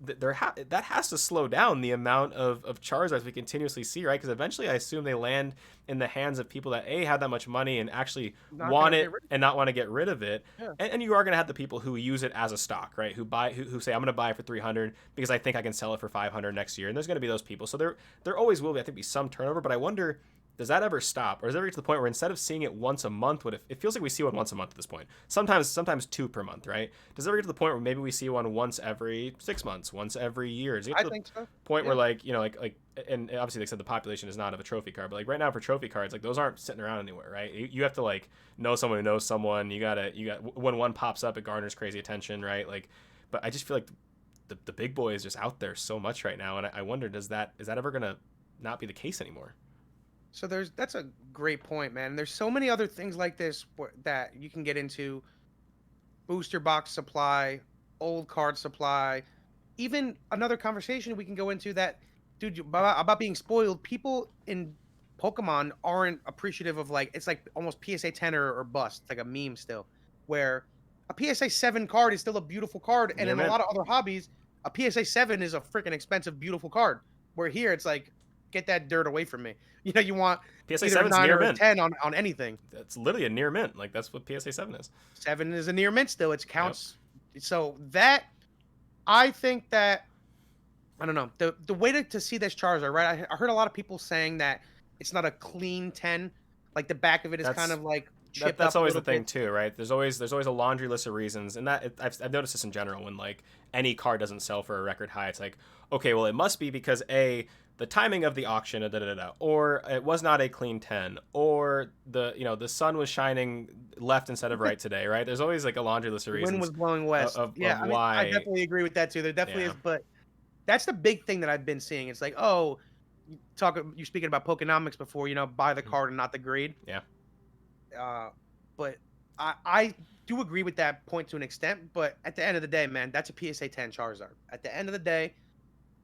S1: that has to slow down the amount of Charizards we continuously see, right? Because eventually, I assume they land in the hands of people that have that much money and actually want it and not want to get rid of it. Yeah. And you are going to have the people who use it as a stock, right? Who say I'm going to buy it for 300 because I think I can sell it for 500 next year. And there's going to be those people. So there always will be, I think, some turnover. But I wonder, does that ever stop, or does it ever get to the point where instead of seeing it once a month, it feels like we see one once a month at this point? Sometimes 2 per month, right? Does it ever get to the point where maybe we see one once every 6 months, once every year?
S2: I think so.
S1: Point where and obviously they said the population is not of a trophy card, but like right now for trophy cards, like those aren't sitting around anywhere, right? You have to like know someone who knows someone. You got when one pops up, it garners crazy attention, right? Like, but I just feel like the big boy is just out there so much right now, and I wonder, is that ever gonna not be the case anymore?
S2: So that's a great point, man. There's so many other things like this that you can get into: booster box supply, old card supply, even another conversation we can go into that, dude, about being spoiled. People in Pokemon aren't appreciative of, like, it's like almost PSA 10 or bust, like a meme still, where a PSA 7 card is still a beautiful card, and in a lot of other hobbies, a PSA 7 is a freaking expensive, beautiful card. Where here it's like, get that dirt away from me. You want
S1: PSA 7
S2: 9
S1: near
S2: or
S1: mint.
S2: 10 on anything.
S1: That's literally a near mint. Like that's what PSA 7 is.
S2: 7 is a near mint still. It counts. Yep. So that, I think that, I don't know, the way to see this Charizard, right? I heard a lot of people saying that it's not a clean 10. Like the back of it is kind of like chipped
S1: that's
S2: up
S1: always the thing
S2: bit.
S1: too, right? There's always a laundry list of reasons, and I've noticed this in general when like any card doesn't sell for a record high. It's like, okay, well it must be because the timing of the auction, or it was not a clean 10, or the sun was shining left instead of right today, right? There's always like a laundry list of reasons.
S2: Wind was blowing west.
S1: Of why.
S2: I definitely agree with that too. There definitely is, but that's the big thing that I've been seeing. It's like, oh, you're speaking about Pokenomics before, buy the card and not the grade.
S1: Yeah.
S2: But I do agree with that point to an extent, but at the end of the day, man, that's a PSA 10 Charizard. At the end of the day,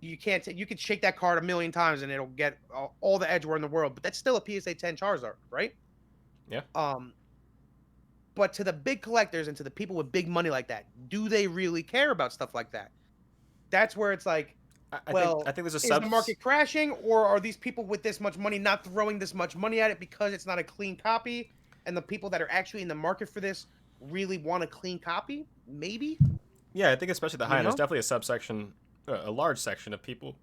S2: you could shake that card a million times and it'll get all the Edgeware in the world, but that's still a PSA 10 Charizard, right?
S1: Yeah.
S2: But to the big collectors and to the people with big money like that, do they really care about stuff like that? That's where it's like, I think there's is the market crashing, or are these people with this much money not throwing this much money at it because it's not a clean copy, and the people that are actually in the market for this really want a clean copy? Maybe.
S1: Yeah, I think especially the high end, there's definitely a subsection, a large section of people,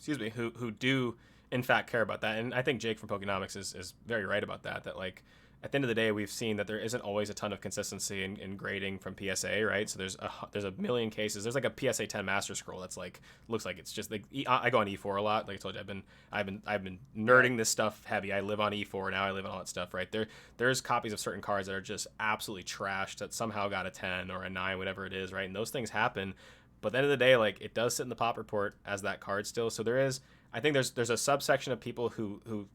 S1: who do in fact care about that. And I think Jake from Pokenomics is very right about that. That like at the end of the day, we've seen that there isn't always a ton of consistency in grading from PSA, right? So there's a million cases. There's like a PSA 10 Master Scroll that's like looks like it's just like I go on E4 a lot. Like I told you, I've been nerding this stuff heavy. I live on E4 now. I live on all that stuff, right? There's copies of certain cards that are just absolutely trashed that somehow got a 10 or a 9, whatever it is, right? And those things happen. But at the end of the day, like it does sit in the pop report as that card still. So I think there's a subsection of people who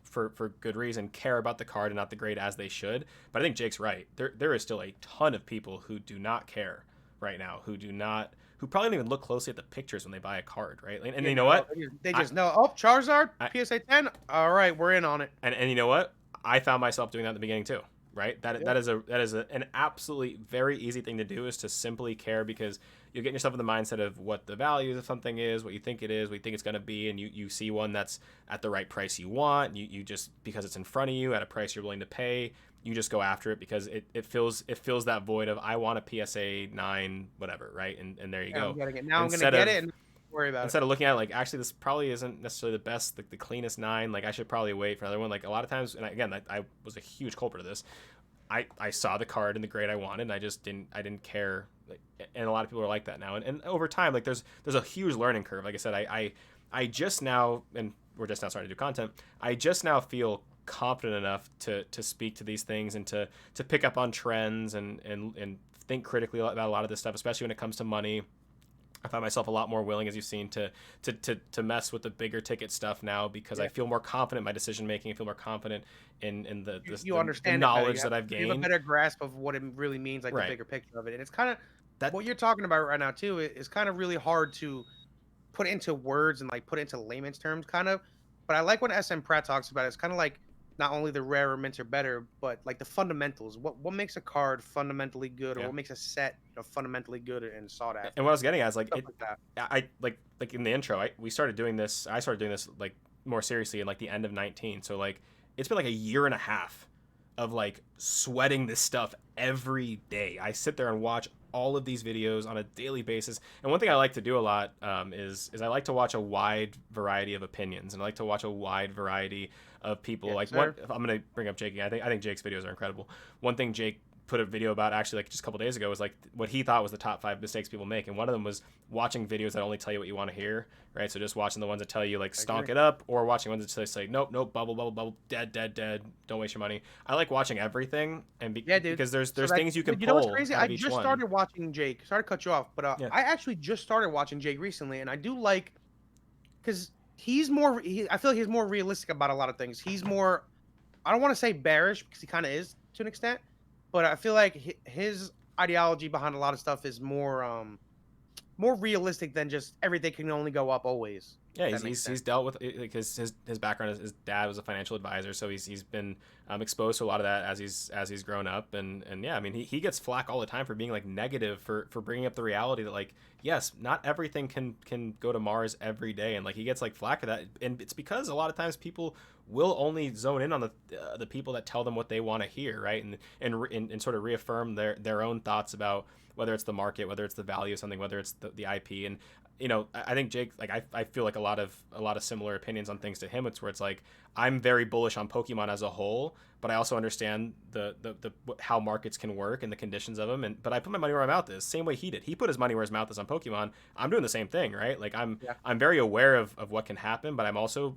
S1: for good reason care about the card and not the grade as they should. But I think Jake's right. There is still a ton of people who do not care right now, who probably don't even look closely at the pictures when they buy a card, right? And you know what?
S2: They just know, oh, Charizard, PSA 10. All right, we're in on it.
S1: And you know what? I found myself doing that in the beginning too, right? That is an absolutely very easy thing to do, is to simply care, because you're getting yourself in the mindset of what the value of something is, what you think it is, what you think it's going to be, and you see one that's at the right price you want. You just, because it's in front of you at a price you're willing to pay, you just go after it because it fills that void of, I want a PSA 9 whatever, right? And there you go.
S2: I'm gonna get it and worry about it.
S1: Instead of looking at it like, actually this probably isn't necessarily the best, the cleanest 9, like I should probably wait for another one. Like a lot of times, and again, I was a huge culprit of this. I saw the card and the grade I wanted, and I didn't care. And a lot of people are like that now. And over time, like there's a huge learning curve. Like I said, I just now, and we're just now starting to do content, I just now feel confident enough to speak to these things and to pick up on trends and think critically about a lot of this stuff, especially when it comes to money. I find myself a lot more willing, as you've seen, to mess with the bigger ticket stuff now, because I feel more confident in my decision making. I feel more confident in the knowledge that I've gained.
S2: You have a better grasp of what it really means, like the bigger picture of it. And it's kind of what you're talking about right now too. Is kind of really hard to put into words and like put into layman's terms, kind of. But I like when SM Pratt talks about it. It's kind of like not only the rarer mints are better, but like the fundamentals. What makes a card fundamentally good, or what makes a set fundamentally good and sought after.
S1: And what I was getting at is like, I like in the intro, I started doing this like more seriously in like the end of 19. So like it's been like a year and a half of like sweating this stuff every day. I sit there and watch all of these videos on a daily basis. And one thing I like to do a lot is I like to watch a wide variety of opinions, and I like to watch a wide variety of people. I'm going to bring up Jake again. I think Jake's videos are incredible. One thing Jake put a video about actually like just a couple days ago was like what he thought was the top 5 mistakes people make, and one of them was watching videos that only tell you what you want to hear, right? So just watching the ones that tell you like stonk it up, or watching ones that say nope, bubble, dead, don't waste your money. I like watching everything, and because there's things you can pull. You know what's crazy?
S2: I just started watching Jake. Sorry to cut you off, but I actually just started watching Jake recently, and I do like, because he's more. I feel like he's more realistic about a lot of things. He's more. I don't want to say bearish, because he kind of is to an extent. But I feel like his ideology behind a lot of stuff is more realistic than just everything can only go up always.
S1: Yeah, he's dealt with it, because his background, his dad was a financial advisor, so he's been exposed to a lot of that as he's grown up, and yeah, I mean he gets flack all the time for being like negative, for bringing up the reality that like, yes, not everything can go to Mars every day, and like he gets like flack for that, and it's because a lot of times people will only zone in on the people that tell them what they want to hear, right, and sort of reaffirm their own thoughts about whether it's the market, whether it's the value of something, whether it's the IP. And I think Jake, like I feel like a lot of similar opinions on things to him. It's where it's like, I'm very bullish on Pokemon as a whole, but I also understand the how markets can work and the conditions of them. But I put my money where my mouth is, same way he did. He put his money where his mouth is on Pokemon. I'm doing the same thing, right? Like I'm very aware of what can happen, but I'm also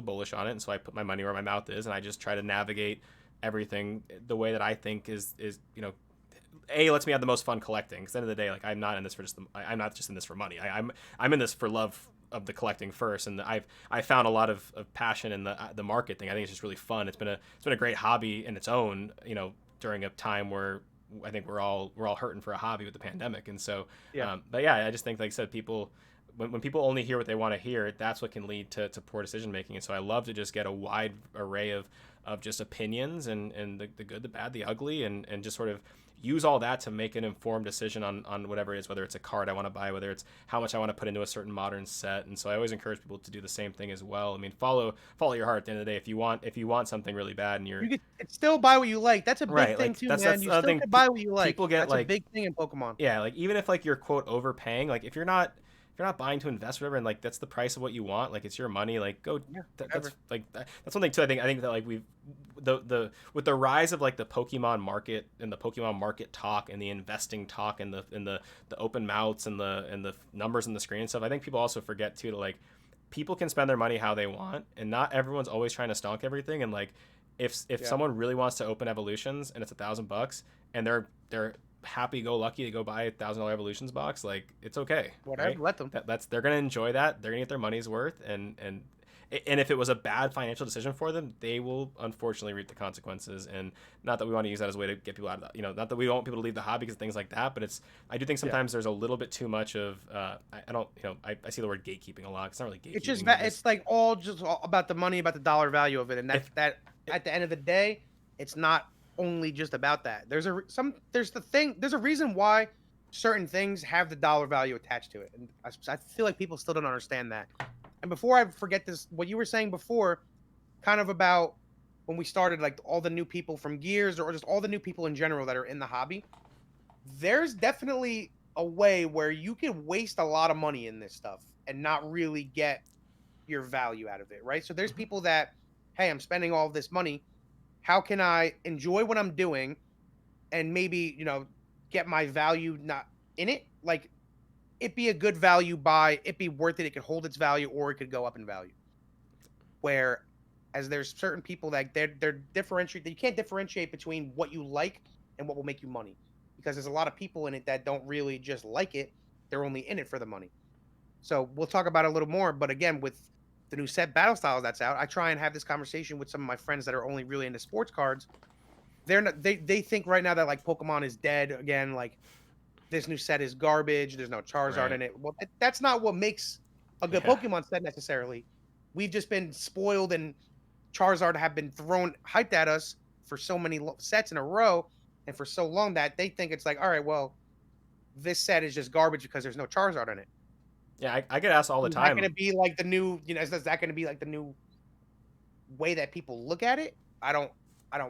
S1: bullish on it, and so I put my money where my mouth is, and I just try to navigate everything the way that I think is lets me have the most fun collecting. Because at the end of the day, like I'm not in this for I'm not just in this for money. I'm in this for love of the collecting first, and I found a lot of passion in the market thing. I think it's just really fun. It's been a great hobby in its own, during a time where I think we're all hurting for a hobby with the pandemic. And so but yeah, I just think, like I said, people, when people only hear what they want to hear, that's what can lead to poor decision making. And so I love to just get a wide array of just opinions and the good, the bad, the ugly, and just sort of use all that to make an informed decision on whatever it is, whether it's a card I want to buy, whether it's how much I want to put into a certain modern set. And so I always encourage people to do the same thing as well. I mean, follow your heart at the end of the day. If you want something really bad, and you can
S2: still buy what you like. That's a big thing too, man. You still can buy what you like.
S1: People get
S2: that's a big thing in Pokemon.
S1: Yeah, like even if like you're quote overpaying, like if you're not you're not buying to invest, whatever, and like that's the price of what you want, like it's your money, like go.
S2: Yeah,
S1: That's
S2: whatever.
S1: like that's one thing too. I think that like we've the with the rise of like the Pokemon market and the Pokemon market talk and the investing talk and the open mouths and the numbers on the screen and stuff. I think people also forget too to like people can spend their money how they want, and not everyone's always trying to stonk everything. And like if
S2: Yeah,
S1: someone really wants to open evolutions and it's $1,000 and they're happy go lucky to go buy $1,000 evolutions box, like it's okay, right?
S2: whatever. Let them.
S1: That's they're gonna enjoy that. They're gonna get their money's worth, and if it was a bad financial decision for them, they will unfortunately reap the consequences. And not that we want to use that as a way to get people out of that, not that we don't want people to leave the hobby because of things like that, but I do think
S2: Yeah.
S1: sometimes there's a little bit too much of I don't I see the word gatekeeping a lot. It's not really
S2: It's just
S1: gatekeeping.
S2: it's like all about the money, about the dollar value of it, and
S1: If
S2: that at the end of the day, it's not only just about that. There's a reason why certain things have the dollar value attached to it, and I feel like people still don't understand that. And before I forget this, what you were saying before, kind of about when we started, like all the new people from Gears or just all the new people in general that are in the hobby, there's definitely a way where you can waste a lot of money in this stuff and not really get your value out of it, right? So there's people that, hey, I'm spending all this money. How can I enjoy what I'm doing and maybe, get my value not in it? Like it be a good value buy, it be worth it, it could hold its value or it could go up in value. Where as there's certain people that they're differentiate, you can't differentiate between what you like and what will make you money. Because there's a lot of people in it that don't really just like it, they're only in it for the money. So we'll talk about it a little more. But again, with the new set battle styles that's out, I try and have this conversation with some of my friends that are only really into sports cards. They're not, they think right now that like Pokemon is dead again. Like this new set is garbage. There's no Charizard
S1: right,
S2: in it. Well, that's not what makes a good
S1: yeah,
S2: Pokemon set necessarily. We've just been spoiled, and Charizard have been thrown hyped at us for so many sets in a row, and for so long that they think it's like, all right, well, this set is just garbage because there's no Charizard in it.
S1: yeah. I get asked all the
S2: Is that going
S1: time.
S2: to be like the new? Is that going to be like the new way that people look at it? I don't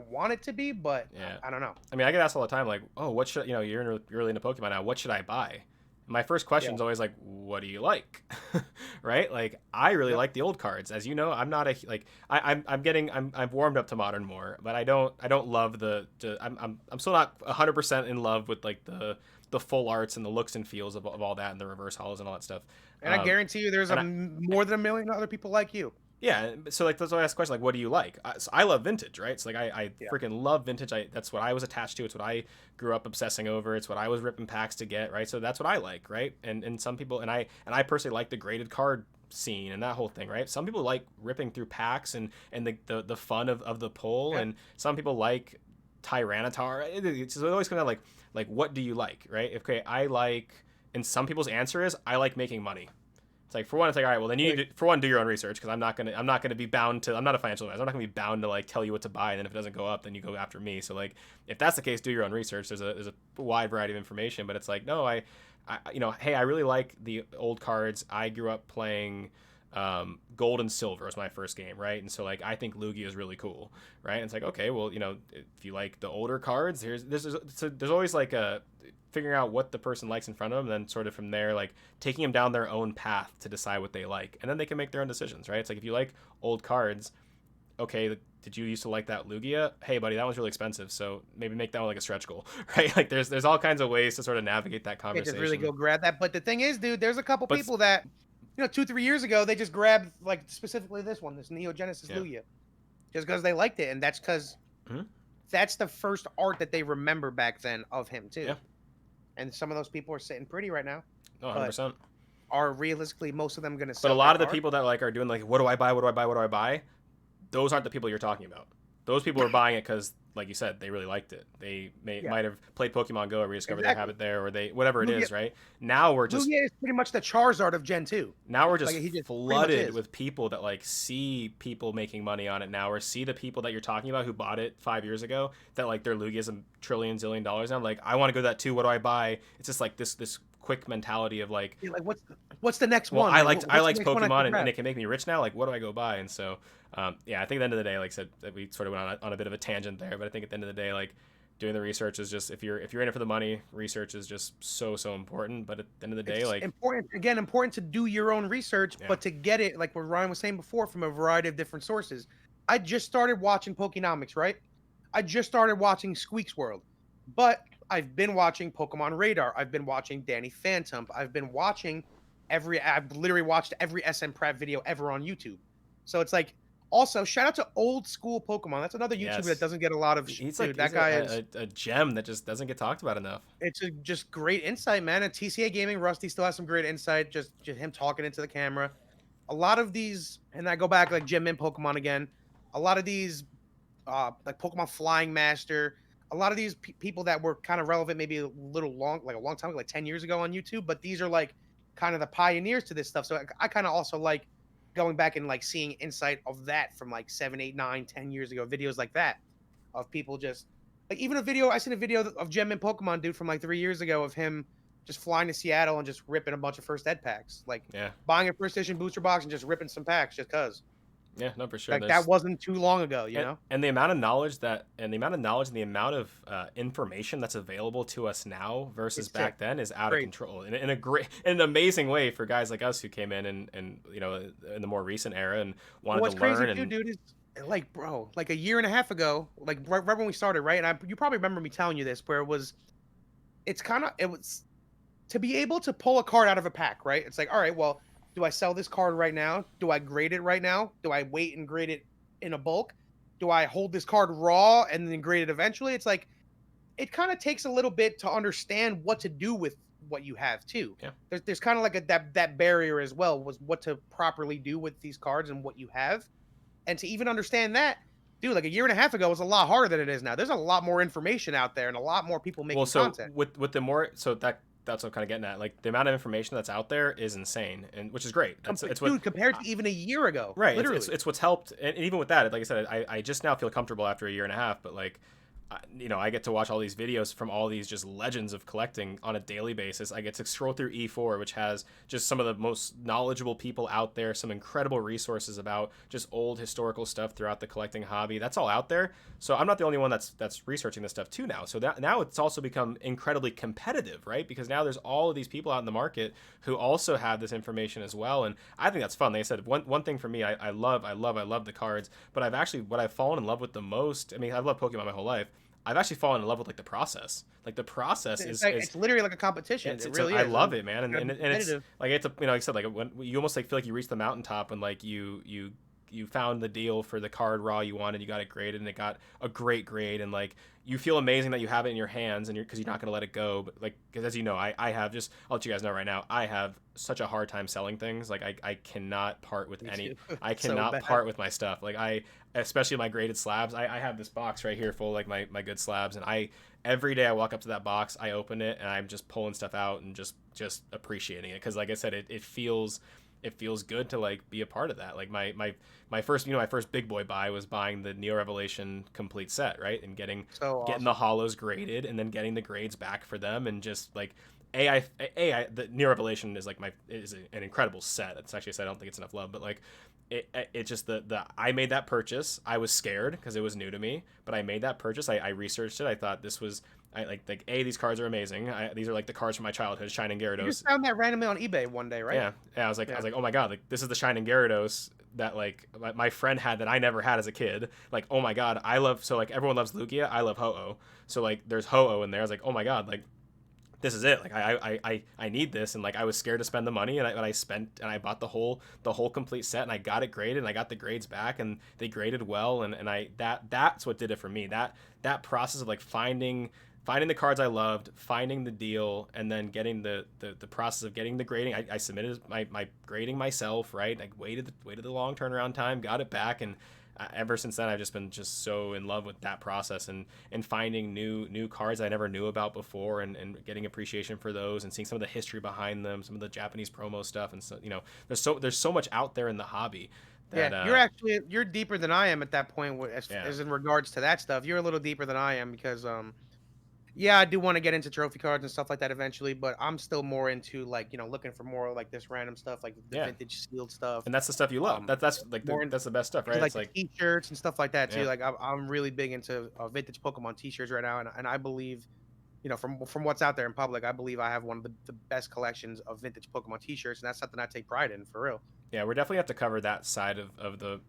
S2: want it to be, but
S1: Yeah,
S2: I don't know.
S1: I mean, I get asked all the time, like, oh, what should you're really into Pokemon now? What should I buy? My first
S2: Yeah.
S1: question is always like, what do you like? Right? Like, I really
S2: Yep.
S1: like the old cards. As you know, I'm not a like I've warmed up to modern more, but I don't love I'm still not 100% in love with like the full arts and the looks and feels of all that and the reverse hollows and all that stuff.
S2: And I
S1: Um,
S2: guarantee you, there's
S1: and I,
S2: more than a million other people like you.
S1: yeah, so like that's why I ask the question, like, what do you like? So I love vintage, right? So like I
S2: Yeah.
S1: freaking love vintage. That's what I was attached to. It's what I grew up obsessing over. It's what I was ripping packs to get, right? So that's what I like, right? And some people and I personally like the graded card scene and that whole thing, right? Some people like ripping through packs and the fun of the pull,
S2: Yeah.
S1: and some people like Tyranitar. It's always kind of like what do you like, right? Okay, I like, and some people's answer is I like making money. It's like, for one, it's like, all right, well then you need to, for one, do your own research, because I'm not gonna be bound to, I'm not a financial advisor. I'm not gonna be bound to like tell you what to buy, and then if it doesn't go up, then you go after me. So like, if that's the case, do your own research. There's a wide variety of information, but it's like, no, hey, I really like the old cards. I grew up playing gold and silver was my first game, right? And so like I think Lugia is really cool, right? And it's like, okay, well, if you like the older cards, there's always like a figuring out what the person likes in front of them, and then sort of from there, like taking them down their own path to decide what they like, and then they can make their own decisions, right? It's like if you like old cards, okay, did you used to like that Lugia? Hey, buddy, that one's really expensive, so maybe make that one like a stretch goal, right? Like there's all kinds of ways to sort of navigate that
S2: Can't just really
S1: conversation.
S2: go grab that. But the thing is, dude, there's a couple
S1: But
S2: people that, 2, 3 years ago, they just grabbed like specifically this one, this Neo Genesis
S1: yeah,
S2: Lugia, just because they liked it, and that's because
S1: hmm
S2: that's the first art that they remember back then of him too.
S1: yeah,
S2: And some of those people are sitting pretty right now,
S1: no,
S2: but
S1: 100%.
S2: are realistically most of them going to
S1: But a
S2: sell
S1: lot
S2: that
S1: of the
S2: card?
S1: people that like are doing like, what do I buy? What do I buy? What do I buy? Those aren't the people you're talking about. Those people are buying it because, like you said, they really liked it. They
S2: Yeah,
S1: might have played Pokemon Go or rediscovered their
S2: exactly.
S1: habit there, or they whatever it
S2: Lugia,
S1: is, right? Now we're just
S2: Lugia is pretty much the Charizard of Gen 2.
S1: now we're
S2: Like
S1: just
S2: he just pretty much
S1: flooded
S2: is.
S1: with people that like see people making money on it now, or see the people that you're talking about who bought it 5 years ago that like their Lugia's a trillion zillion dollars now. Like, I want to go to that too. What do I buy? It's just like this quick mentality of like,
S2: You're like, what's the next
S1: well,
S2: one?
S1: I
S2: Like,
S1: liked I
S2: what's the
S1: liked
S2: next one I
S1: Pokemon,
S2: can
S1: and
S2: grab?
S1: it can make me rich now. Like, what do I go buy? And so, yeah, I think at the end of the day, like I said, that we sort of went on a bit of a tangent there, but I think at the end of the day, like doing the research is just, if you're in it for the money, research is just so important. But at the end of the day,
S2: It's
S1: like,
S2: important, again, important to do your own research,
S1: yeah,
S2: but to get it, like what Ryan was saying before, from a variety of different sources. I just started watching Pokenomics, right? I just started watching Squeak's World, but I've been watching Pokemon Radar. I've been watching Danny Phantom. I've literally watched every SM Pratt video ever on YouTube. So it's like, also shout out to Old School Pokemon. That's another YouTuber that
S1: yes,
S2: doesn't get a lot of,
S1: he's like
S2: dude. That
S1: he's
S2: guy is,
S1: a gem that just doesn't get talked about enough.
S2: it's a just great insight, man. And TCA Gaming, Rusty still has some great insight. Just him talking into the camera. A lot of these, and I go back like Gym in Pokemon again. A lot of these, like Pokemon Flying Master. A lot of these people that were kind of relevant, maybe like a long time ago, like 10 years ago on YouTube. But these are like kind of the pioneers to this stuff. So I kind of also like going back and like seeing insight of that from like 7, 8, 9, 10 years ago. Videos like that of people just like, even a video. I seen a video of Gem and Pokemon dude from like 3 years ago of him just flying to Seattle and just ripping a bunch of first ed packs, like
S1: Yeah,
S2: buying a first edition booster box and just ripping some packs just cause.
S1: yeah, no, for sure.
S2: Like that
S1: There's
S2: wasn't too long ago, you know?
S1: and the amount of knowledge that and the amount of knowledge and the amount of information that's available to us now versus
S2: It's sick.
S1: back then is out of
S2: Great.
S1: control in a great, in an amazing way for guys like us who came in and you know, in the more recent era and
S2: But
S1: wanted
S2: what's
S1: to
S2: crazy
S1: learn.
S2: too,
S1: And
S2: dude, is like, bro, like a year and a half ago, like right when we started, right? And you probably remember me telling you this, where it was to be able to pull a card out of a pack, right? It's like, all right, well, do I sell this card right now? Do I grade it right now? Do I wait and grade it in a bulk? Do I hold this card raw and then grade it eventually? It's like, it kind of takes a little bit to understand what to do with what you have too.
S1: yeah,
S2: There's kind of like that barrier as well, was what to properly do with these cards and what you have. And to even understand that, dude, like a year and a half ago was a lot harder than it is now. There's a lot more information out there and a lot more people
S1: well,
S2: making
S1: so
S2: content.
S1: with the more, so that's what I'm kind of getting at. Like the amount of information that's out there is insane, and which is great. It's what,
S2: Dude, compared to even a year ago,
S1: right.
S2: literally.
S1: It's what's helped, and even with that, like I said, I just now feel comfortable after a year and a half. But like, you know, I get to watch all these videos from all these just legends of collecting on a daily basis. I get to scroll through E4, which has just some of the most knowledgeable people out there, some incredible resources about just old historical stuff throughout the collecting hobby. That's all out there. So I'm not the only one that's researching this stuff too now. So that now it's also become incredibly competitive, right? Because now there's all of these people out in the market who also have this information as well. And I think that's fun. Like I said, one thing for me, I love the cards, but what I've fallen in love with the most, I mean, I've loved Pokemon my whole life. I've actually fallen in love with like the process. Like the process
S2: It's literally like a competition. It really
S1: I
S2: is.
S1: love it, man.
S2: Gotta be
S1: And it's
S2: competitive.
S1: like, it's a, you know, like I said, like when you almost like feel like you reached the mountaintop and like you found the deal for the card raw you wanted, you got it graded and it got a great grade, and like you feel amazing that you have it in your hands, and because you're not going to let it go. But like, because as you know, I have just, I'll let you guys know right now, I have such a hard time selling things. Like I cannot part with
S2: Me
S1: any,
S2: too.
S1: I
S2: So
S1: cannot
S2: bad.
S1: part with my stuff. Like especially my graded slabs, I have this box right here full of like my good slabs, and every day I walk up to that box, I open it, and I'm just pulling stuff out and just appreciating it. Because like I said, it feels good to like be a part of that. Like my first, you know, my first big boy buy was buying the Neo Revelation complete set, right? And getting
S2: So
S1: the
S2: awesome.
S1: hollows graded and then getting the grades back for them, and just like the Neo Revelation is like is an incredible set. It's actually a set I don't think it's enough love, but like it just the I made that purchase. I was scared because it was new to me, but I made that purchase. I researched it. I thought this was, I like these cards are amazing. These are like the cards from my childhood, Shining
S2: You just
S1: Gyarados.
S2: found that randomly on eBay one day, right?
S1: Yeah, yeah. I
S2: Yeah.
S1: was like, oh my god, like this is the Shining Gyarados that like my friend had that I never had as a kid. Like, oh my god, I love, so like everyone loves Lugia. I love Ho-Oh. So like there's Ho-Oh in there. I was like, oh my god, like this is it. Like I need this, and like I was scared to spend the money, and I spent, and I bought the whole complete set, and I got it graded, and I got the grades back, and they graded well, and that's what did it for me. That process of like finding the cards I loved, finding the deal, and then getting the process of getting the grading. I submitted my grading myself, right? Like waited the long turnaround time, got it back, and ever since then I've just been so in love with that process, and finding new cards I never knew about before, and getting appreciation for those, and seeing some of the history behind them, some of the Japanese promo stuff, and so, you know, there's so much out there in the hobby that
S2: Yeah, you're deeper than I am at that point, as
S1: yeah,
S2: as in regards to that stuff. You're a little deeper than I am because Yeah, I do want to get into trophy cards and stuff like that eventually, but I'm still more into like, looking for more like this random stuff, like the
S1: Yeah,
S2: vintage sealed stuff.
S1: and that's the stuff you love. That's like
S2: More
S1: that's the best stuff,
S2: into
S1: right?
S2: like
S1: It's
S2: the
S1: like,
S2: t-shirts and stuff like that too.
S1: yeah.
S2: Like I'm really big into vintage Pokemon t-shirts right now, and I believe, from what's out there in public, I believe I have one of the best collections of vintage Pokemon t-shirts, and that's something I take pride in for real.
S1: Yeah, we're definitely have to cover that side of the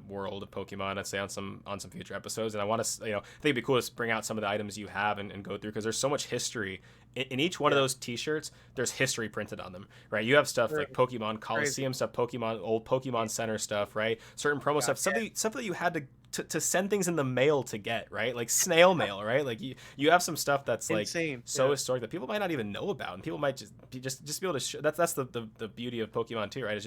S1: world of Pokemon. I'd say on some future episodes, and I want to, I think it'd be cool to bring out some of the items you have and go through because there's so much history in each one of
S2: Yeah,
S1: those T-shirts. There's history printed on them, right? You have stuff like
S2: really
S1: Pokemon
S2: crazy.
S1: Coliseum stuff, Pokemon old Pokemon Center stuff, right? Certain promo
S2: God,
S1: stuff, stuff that you had to send things in the mail to get, right? Like snail mail, right? Like you have some stuff that's like
S2: insane.
S1: so
S2: Yeah,
S1: historic that people might not even know about, and people might just be able to. That's the beauty of Pokemon too, right? It's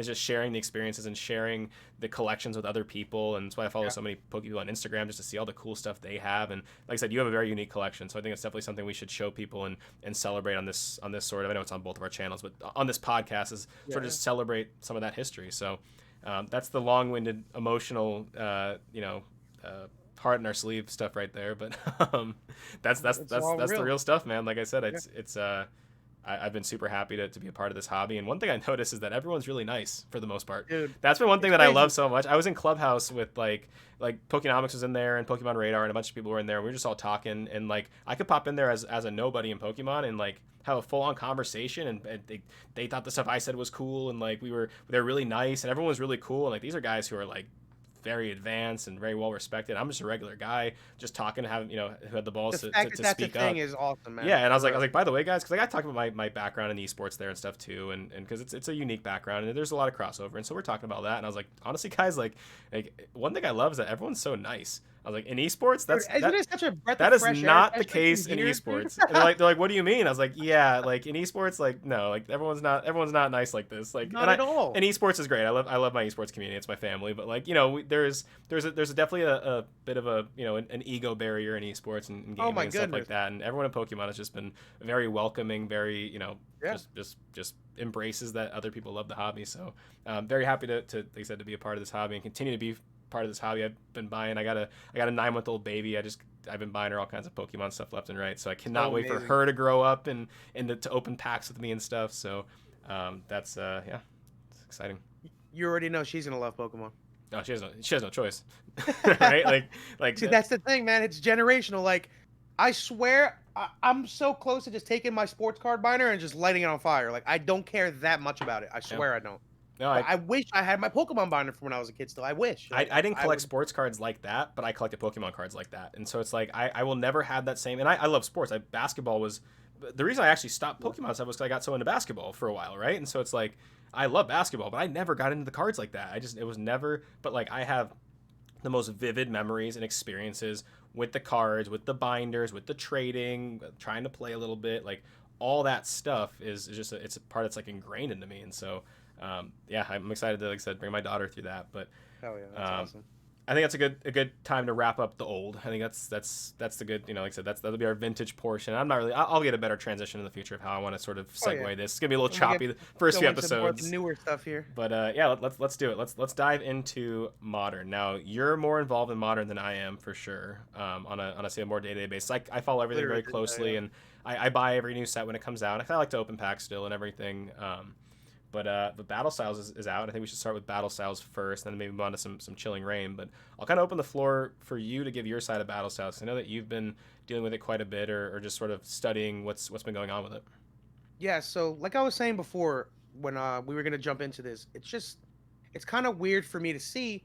S1: just sharing the experiences and sharing the collections with other people, and that's why I follow
S2: yeah.
S1: so many Pokemon on Instagram just to see all the cool stuff they have. And like I said, you have a very unique collection, so I think it's definitely something we should show people and celebrate on this sort of. I know it's on both of our channels, but on this podcast is sort of
S2: Yeah.
S1: just celebrate some of that history. So that's the long-winded, emotional, heart in our sleeve stuff right there. But that's that's
S2: It's
S1: that's
S2: all
S1: that's the
S2: real.
S1: real stuff, man. Like I said,
S2: Yeah,
S1: I've been super happy to be a part of this hobby. And one thing I noticed is that everyone's really nice for the most part.
S2: dude,
S1: That's been one thing
S2: it's
S1: that I love
S2: crazy.
S1: so much. I was in Clubhouse with like Pokenomics was in there and Pokemon Radar and a bunch of people were in there. We were just all talking and like I could pop in there as a nobody in Pokemon and like have a full on conversation and they thought the stuff I said was cool and like they're really nice and everyone was really cool and like these are guys who are like very advanced and very well respected. I'm just a regular guy, just talking to have who had the balls
S2: The fact that
S1: to
S2: that's a
S1: speak
S2: thing
S1: up.
S2: is awesome,
S1: Yeah,
S2: man.
S1: and
S2: For
S1: I was
S2: real.
S1: like, by the way, guys, because I got to talk about my background in esports there and stuff too, and because it's a unique background and there's a lot of crossover, and so we're talking about that. And I was like, honestly, guys, like one thing I love is that everyone's so nice. I was like, in esports,
S2: Dude, isn't it such a breath of
S1: that is
S2: fresh air,
S1: not the
S2: especially from
S1: case in
S2: here, dude?
S1: esports. And they're like, what do you mean? I was like, yeah, like in esports, like no, like everyone's not nice like this. Like
S2: Not at all.
S1: and esports is great. I love my esports community. It's my family. But like there's definitely a bit of a an ego barrier in esports and
S2: Oh
S1: gaming
S2: my
S1: and stuff like
S2: goodness.
S1: that. And everyone in Pokemon has just been very welcoming, very
S2: Yeah.
S1: just embraces that other people love the hobby. So very happy to like I said to be a part of this hobby and continue to be part of this hobby. I've been buying. I got a 9-month-old baby. I've been buying her all kinds of Pokemon stuff left and right. So I cannot
S2: So
S1: wait for
S2: amazing.
S1: her to grow up and to open packs with me and stuff. So that's yeah, it's exciting.
S2: You already know she's gonna love Pokemon.
S1: No, she has no choice, right? Like
S2: See, that's the thing, man. It's generational. Like, I swear, I'm so close to just taking my sports card binder and just lighting it on fire. Like, I don't care that much about it. I
S1: yeah.
S2: swear I don't.
S1: No,
S2: But I wish I had my Pokemon binder from when I was a kid. Still, I wish. Like,
S1: I didn't
S2: I
S1: collect
S2: would.
S1: sports cards like that, but I collected Pokemon cards like that. And so it's like I will never have that same. And I love sports. Basketball was the reason I actually stopped Pokemon stuff was because I got so into basketball for a while, right? And so it's like I love basketball, but I never got into the cards like that. It was never. But like I have the most vivid memories and experiences with the cards, with the binders, with the trading, trying to play a little bit, like all that stuff is just it's a part that's like ingrained into me. And so yeah, I'm excited to, like I said, bring my daughter through that. But
S2: Hell yeah, that's awesome.
S1: I think that's a good time to wrap up the old. I think that's the good, like I said, that'll be our vintage portion. I'm not really. I'll get a better transition in the future of how I want to sort of
S2: Oh
S1: segue
S2: yeah.
S1: this. It's gonna be a little
S2: And we
S1: choppy
S2: get
S1: the first few
S2: go into more of the
S1: episodes,
S2: newer stuff here.
S1: but yeah, let's do it. Let's dive into modern. Now you're more involved in modern than I am for sure. On a say a more day-to-day basis. I follow everything very
S2: Literally,
S1: closely,
S2: yeah.
S1: and I buy every new set when it comes out. I like to open pack still and everything. But Battle Styles is out. I think we should start with Battle Styles first, then maybe move on to some Chilling Reign. But I'll kind of open the floor for you to give your side of Battle Styles. I know that you've been dealing with it quite a bit, or just sort of studying what's been going on with it.
S2: Yeah. So, like I was saying before, when we were gonna jump into this, it's kind of weird for me to see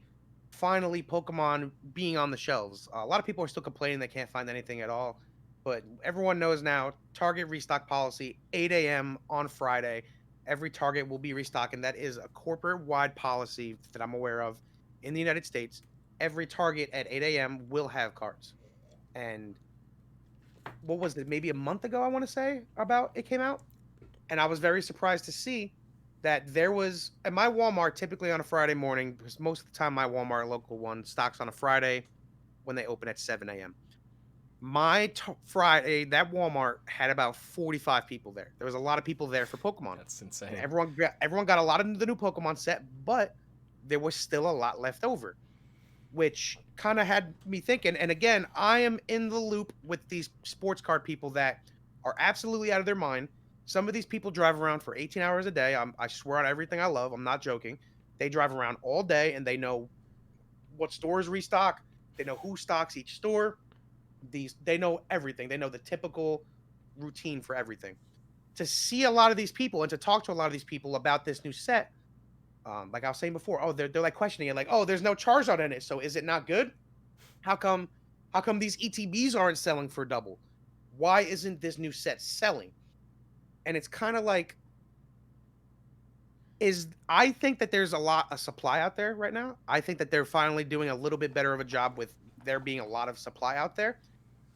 S2: finally Pokemon being on the shelves. A lot of people are still complaining they can't find anything at all, but everyone knows now Target restock policy 8 a.m. on Friday. Every Target will be restocking. That is a corporate wide policy that I'm aware of in the United States. Every Target at 8 a.m. will have cards. And what was it? Maybe a month ago, I want to say about it came out, and I was very surprised to see that there was at my Walmart typically on a Friday morning because most of the time my Walmart local one stocks on a Friday when they open at 7 a.m. Friday, that Walmart had about 45 people there. There was a lot of people there for Pokemon,
S1: That's
S2: and
S1: insane.
S2: everyone got a lot of the new Pokemon set, but there was still a lot left over. which kind of had me thinking. And again, I am in the loop with these sports card people that are absolutely out of their mind. Some of these people drive around for 18 hours a day. I swear on everything I love. I'm not joking. They drive around all day and they know what stores restock. They know who stocks each store. They know everything. They know the typical routine for everything. To see a lot of these people and to talk to a lot of these people about this new set, like I was saying before, they're like questioning it, like, oh, there's no Charizard in it, so is it not good? How come these ETBs aren't selling for double? Why isn't this new set selling? And it's kind of like, I think that there's a lot of supply out there right now. I think that they're finally doing a little bit better of a job with there being a lot of supply out there.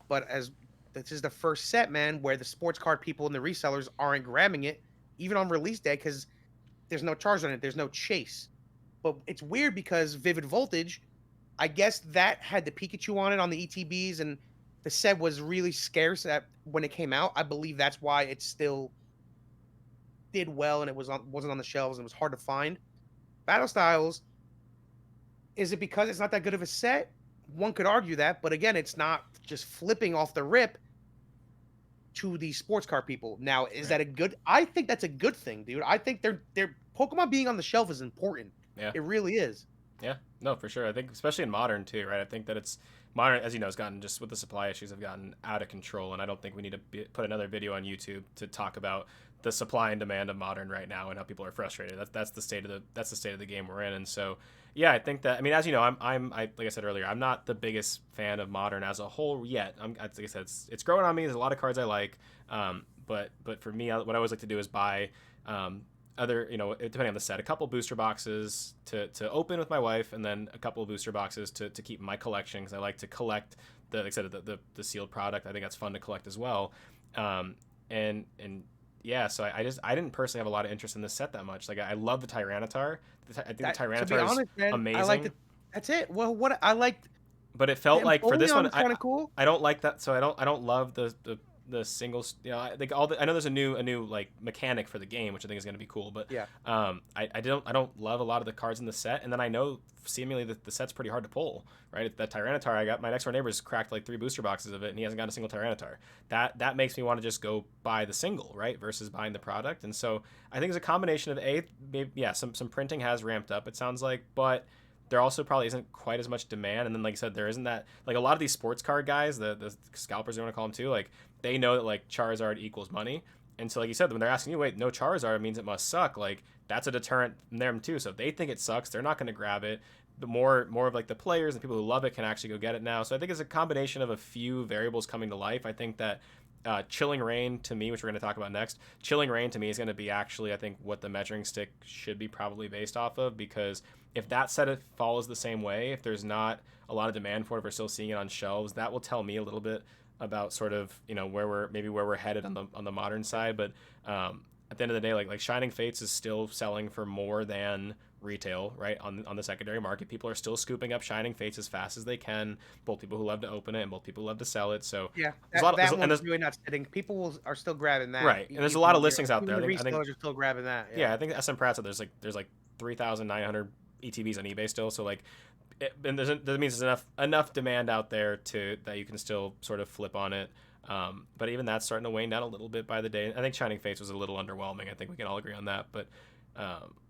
S2: But as this is the first set, man, where the sports card people and the resellers aren't grabbing it, even on release day, because there's no charge on it, there's no chase. But it's weird because Vivid Voltage, I guess that had the Pikachu on it on the ETBs, and the set was really scarce when it came out. I believe that's why it still did well and it wasn't on the shelves and it was hard to find. Battle Styles, is it because it's not that good of a set? One could argue that, but again, it's not just flipping off the rip to the sports car people. Now, is that a good? I think that's a good thing, dude. I think they're Pokemon being on the shelf is important.
S1: Yeah,
S2: it really is.
S1: Yeah, no, for sure. I think especially in modern too, right? I think that it's modern, as you know, has gotten just with the supply issues have gotten out of control, and I don't think we need to put another video on YouTube to talk about the supply and demand of modern right now and how people are frustrated. That's the state of the game we're in, and so yeah, I think that, I mean, as you know, I like I said earlier, I'm not the biggest fan of modern as a whole yet. Like I said, it's growing on me. There's a lot of cards I like, but for me, what I always like to do is buy other, depending on the set, a couple booster boxes to open with my wife, and then a couple of booster boxes to keep in my collection, because I like to collect like I said, the sealed product. I think that's fun to collect as well. And yeah, so I didn't personally have a lot of interest in this set that much. Like, I love the Tyranitar. I think the Tyranitar is amazing.
S2: I like that's it. Well, what I liked,
S1: but it felt like for this one,
S2: kind of cool.
S1: I don't like that. So I don't love the singles. Like I know there's a new like mechanic for the game, which I think is going to be cool. But
S2: yeah,
S1: I don't love a lot of the cards in the set, and then I know seemingly the set's pretty hard to pull. Right, that Tyranitar, I got my next door neighbor's cracked like 3 booster boxes of it, and he hasn't got a single Tyranitar. That makes me want to just go buy the single, right, versus buying the product. And so I think it's a combination of some printing has ramped up, it sounds like, but there also probably isn't quite as much demand. And then, like I said, there isn't that, like, a lot of these sports card guys, the scalpers, they want to call them too, like, they know that like Charizard equals money. And so, like you said, when they're asking you, wait, no Charizard means it must suck, like, that's a deterrent from them too. So if they think it sucks, they're not going to grab it. But more of like the players and people who love it can actually go get it now. So I think it's a combination of a few variables coming to life. I think that Chilling Rain to me, which we're going to talk about next, Chilling Rain to me is going to be actually, I think, what the measuring stick should be probably based off of, because if that set follows the same way, if there's not a lot of demand for it, if we're still seeing it on shelves, that will tell me a little bit about sort of, where we're headed on the modern side. But at the end of the day, like Shining Fates is still selling for more than retail, right, on the secondary market. People are still scooping up Shining Fates as fast as they can, both people who love to open it and both people who love to sell it. So
S2: yeah, one's really not sitting. People are still grabbing that,
S1: right? And there's a lot of listings out there.
S2: The resellers are still grabbing that.
S1: Yeah, I think SM Pratt said there's like 3,900 ETBs on eBay still. So like, and that means there's enough demand out there that you can still sort of flip on it. But even that's starting to wane down a little bit by the day. I think Shining Fates was a little underwhelming. I think we can all agree on that. But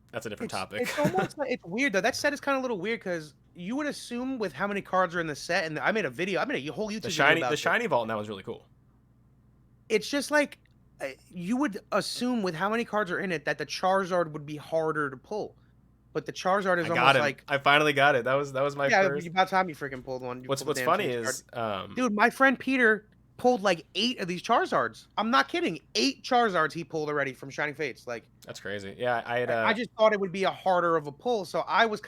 S1: that's a different topic.
S2: It's almost like, it's weird though. That set is kind of a little weird because you would assume with how many cards are in the set, and I made a whole YouTube video about
S1: the shiny vault, and that was really cool.
S2: It's just like you would assume with how many cards are in it that the Charizard would be harder to pull, but the Charizard is almost like,
S1: I finally got it. That was my first.
S2: Yeah, about time you freaking pulled one.
S1: What's funny is,
S2: dude, my friend Peter pulled like 8 of these Charizards. I'm not kidding. 8 Charizards he pulled already from Shining Fates. Like,
S1: that's crazy. Yeah,
S2: I just thought it would be a harder of a pull. So I was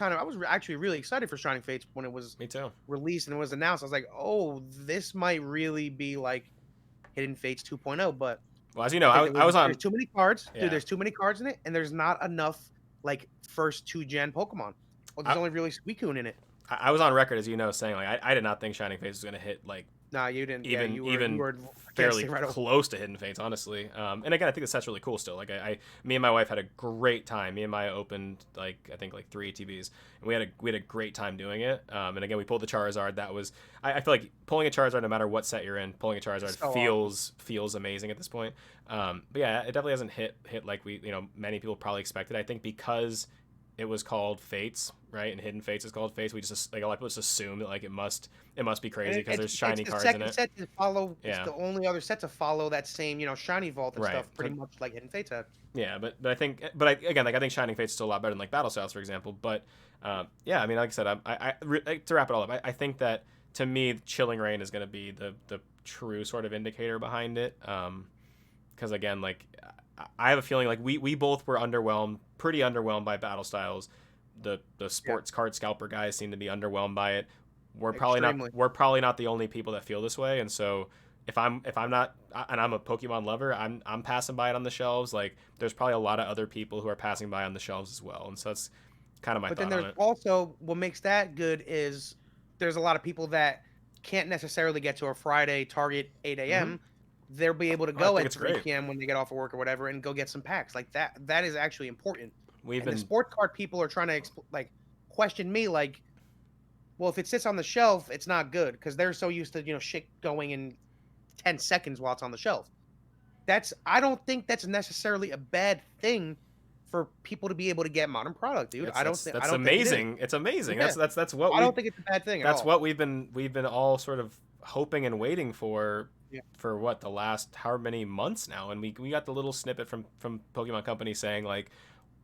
S2: actually really excited for Shining Fates when it was released and it was announced. I was like, oh, this might really be like Hidden Fates 2.0. But
S1: well, as you know, I was on.
S2: There's too many cards, dude. There's too many cards in it, and there's not enough like first 2-gen Pokemon. Well, there's only really Suicune in it.
S1: I was on record, as you know, saying like I did not think Shining Fates was going to hit like
S2: Nah, you didn't. Yeah,
S1: even
S2: you
S1: even
S2: were against
S1: fairly
S2: it right away.
S1: close to Hidden Fates, honestly. And again, I think that's really cool still. Like me and my wife had a great time. Me and Maya opened like I think like 3 ATVs, and we had a great time doing it. And again, we pulled the Charizard. That was I feel like pulling a Charizard, no matter what set you're in, pulling a Charizard
S2: So awesome.
S1: feels amazing at this point. But yeah, it definitely hasn't hit like many people probably expected. I think because it was called Fates, right? And Hidden Fates is called Fates. We just like a lot of people just assume that like it must be
S2: And
S1: crazy because there's
S2: it's
S1: shiny
S2: the
S1: cards in
S2: second
S1: it.
S2: set to follow. It's
S1: Yeah,
S2: the only other set to follow that same, shiny vault and
S1: right.
S2: stuff, pretty much like Hidden Fates had.
S1: Yeah, but I think, again, like I think Shining Fate's still a lot better than like Battle Styles, for example. But yeah, I mean, like I said, to wrap it all up, I think that to me, Chilling Reign is going to be the true sort of indicator behind it. Because again, like I have a feeling like we both were pretty underwhelmed by Battle Styles. The
S2: Yeah,
S1: sports card scalper guys seem to be underwhelmed by it.
S2: extremely.
S1: We're probably not the only people that feel this way, and so if I'm not and I'm a Pokemon lover, I'm passing by it on the shelves. Like there's probably a lot of other people who are passing by on the shelves as well, and so that's kind of my
S2: But then
S1: thought on
S2: there's
S1: it.
S2: also what makes that good is there's a lot of people that can't necessarily get to a Friday Target 8
S1: Mm-hmm.
S2: a.m. They'll be able to
S1: I
S2: go
S1: think
S2: at
S1: it's
S2: 3
S1: great.
S2: p.m. when they get off of work or whatever and go get some packs. Like that. That is actually important.
S1: We've
S2: And the
S1: been
S2: sports card people are trying to like question me like, well, if it sits on the shelf, it's not good because they're so used to shit going in 10 seconds while it's on the shelf. I don't think that's necessarily a bad thing for people to be able to get modern product, dude.
S1: it's
S2: I
S1: that's
S2: don't think it is.
S1: amazing. It's amazing.
S2: Yeah.
S1: That's what
S2: I
S1: we
S2: don't think it's a bad thing at
S1: that's
S2: all.
S1: what we've been all sort of hoping and waiting
S2: Yeah.
S1: for what the last however many months now, and we got the little snippet from Pokemon Company saying like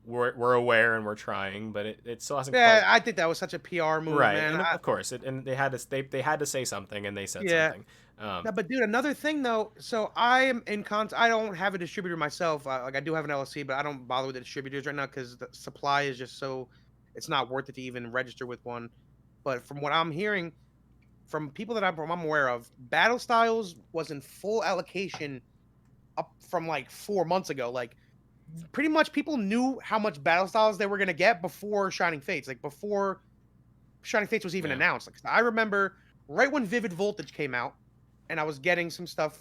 S1: we're aware and we're trying, but it still hasn't
S2: Yeah,
S1: quite.
S2: I think that was such a PR move,
S1: Right,
S2: man.
S1: and of course, and they had to say something, and they said
S2: Yeah.
S1: something.
S2: No, but dude, another thing though. So I am in I don't have a distributor myself. Like I do have an LLC, but I don't bother with the distributors right now because the supply is just so. It's not worth it to even register with one. But from what I'm hearing from people that I'm aware of, Battle Styles was in full allocation up from like 4 months ago. Like pretty much people knew how much Battle Styles they were gonna get before Shining Fates. Like before Shining Fates was even
S1: Yeah,
S2: announced. Like I remember right when Vivid Voltage came out, and I was getting some stuff.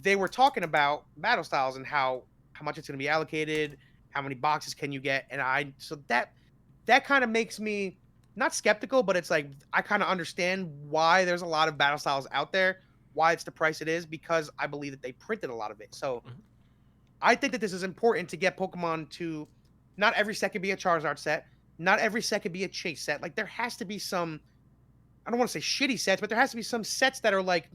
S2: They were talking about Battle Styles and how much it's going to be allocated, how many boxes can you get, and that kind of makes me not skeptical, but it's like I kind of understand why there's a lot of Battle Styles out there, why it's the price it is, because I believe that they printed a lot of it. So
S1: mhm.
S2: I think that this is important to get Pokemon to not every set can be a Charizard set, not every set can be a Chase set. Like there has to be some I don't want to say shitty sets, but there has to be some sets that are like,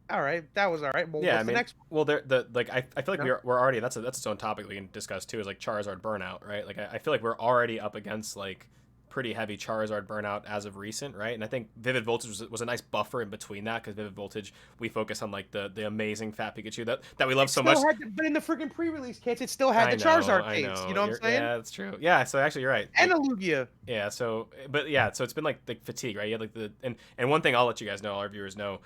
S2: all right, that was all right. Well,
S1: Yeah. I
S2: what's the
S1: mean,
S2: next one?
S1: well, the like I feel like
S2: You know?
S1: we're already that's its own topic we can discuss too. Is like Charizard burnout, right? Like I feel like we're already up against like pretty heavy Charizard burnout as of recent, right? And I think Vivid Voltage was a nice buffer in between that because Vivid Voltage we focus on like the amazing fat Pikachu that we love
S2: It
S1: so much.
S2: still had, but in the freaking pre-release kits, it still had the Charizard
S1: I
S2: face. You
S1: know.
S2: know what I'm saying?
S1: Yeah, that's true. Yeah, so actually you're right.
S2: And
S1: Like
S2: a Lugia.
S1: yeah, so but yeah, so it's been like fatigue, right? You had like and one thing I'll let you guys know, our viewers know,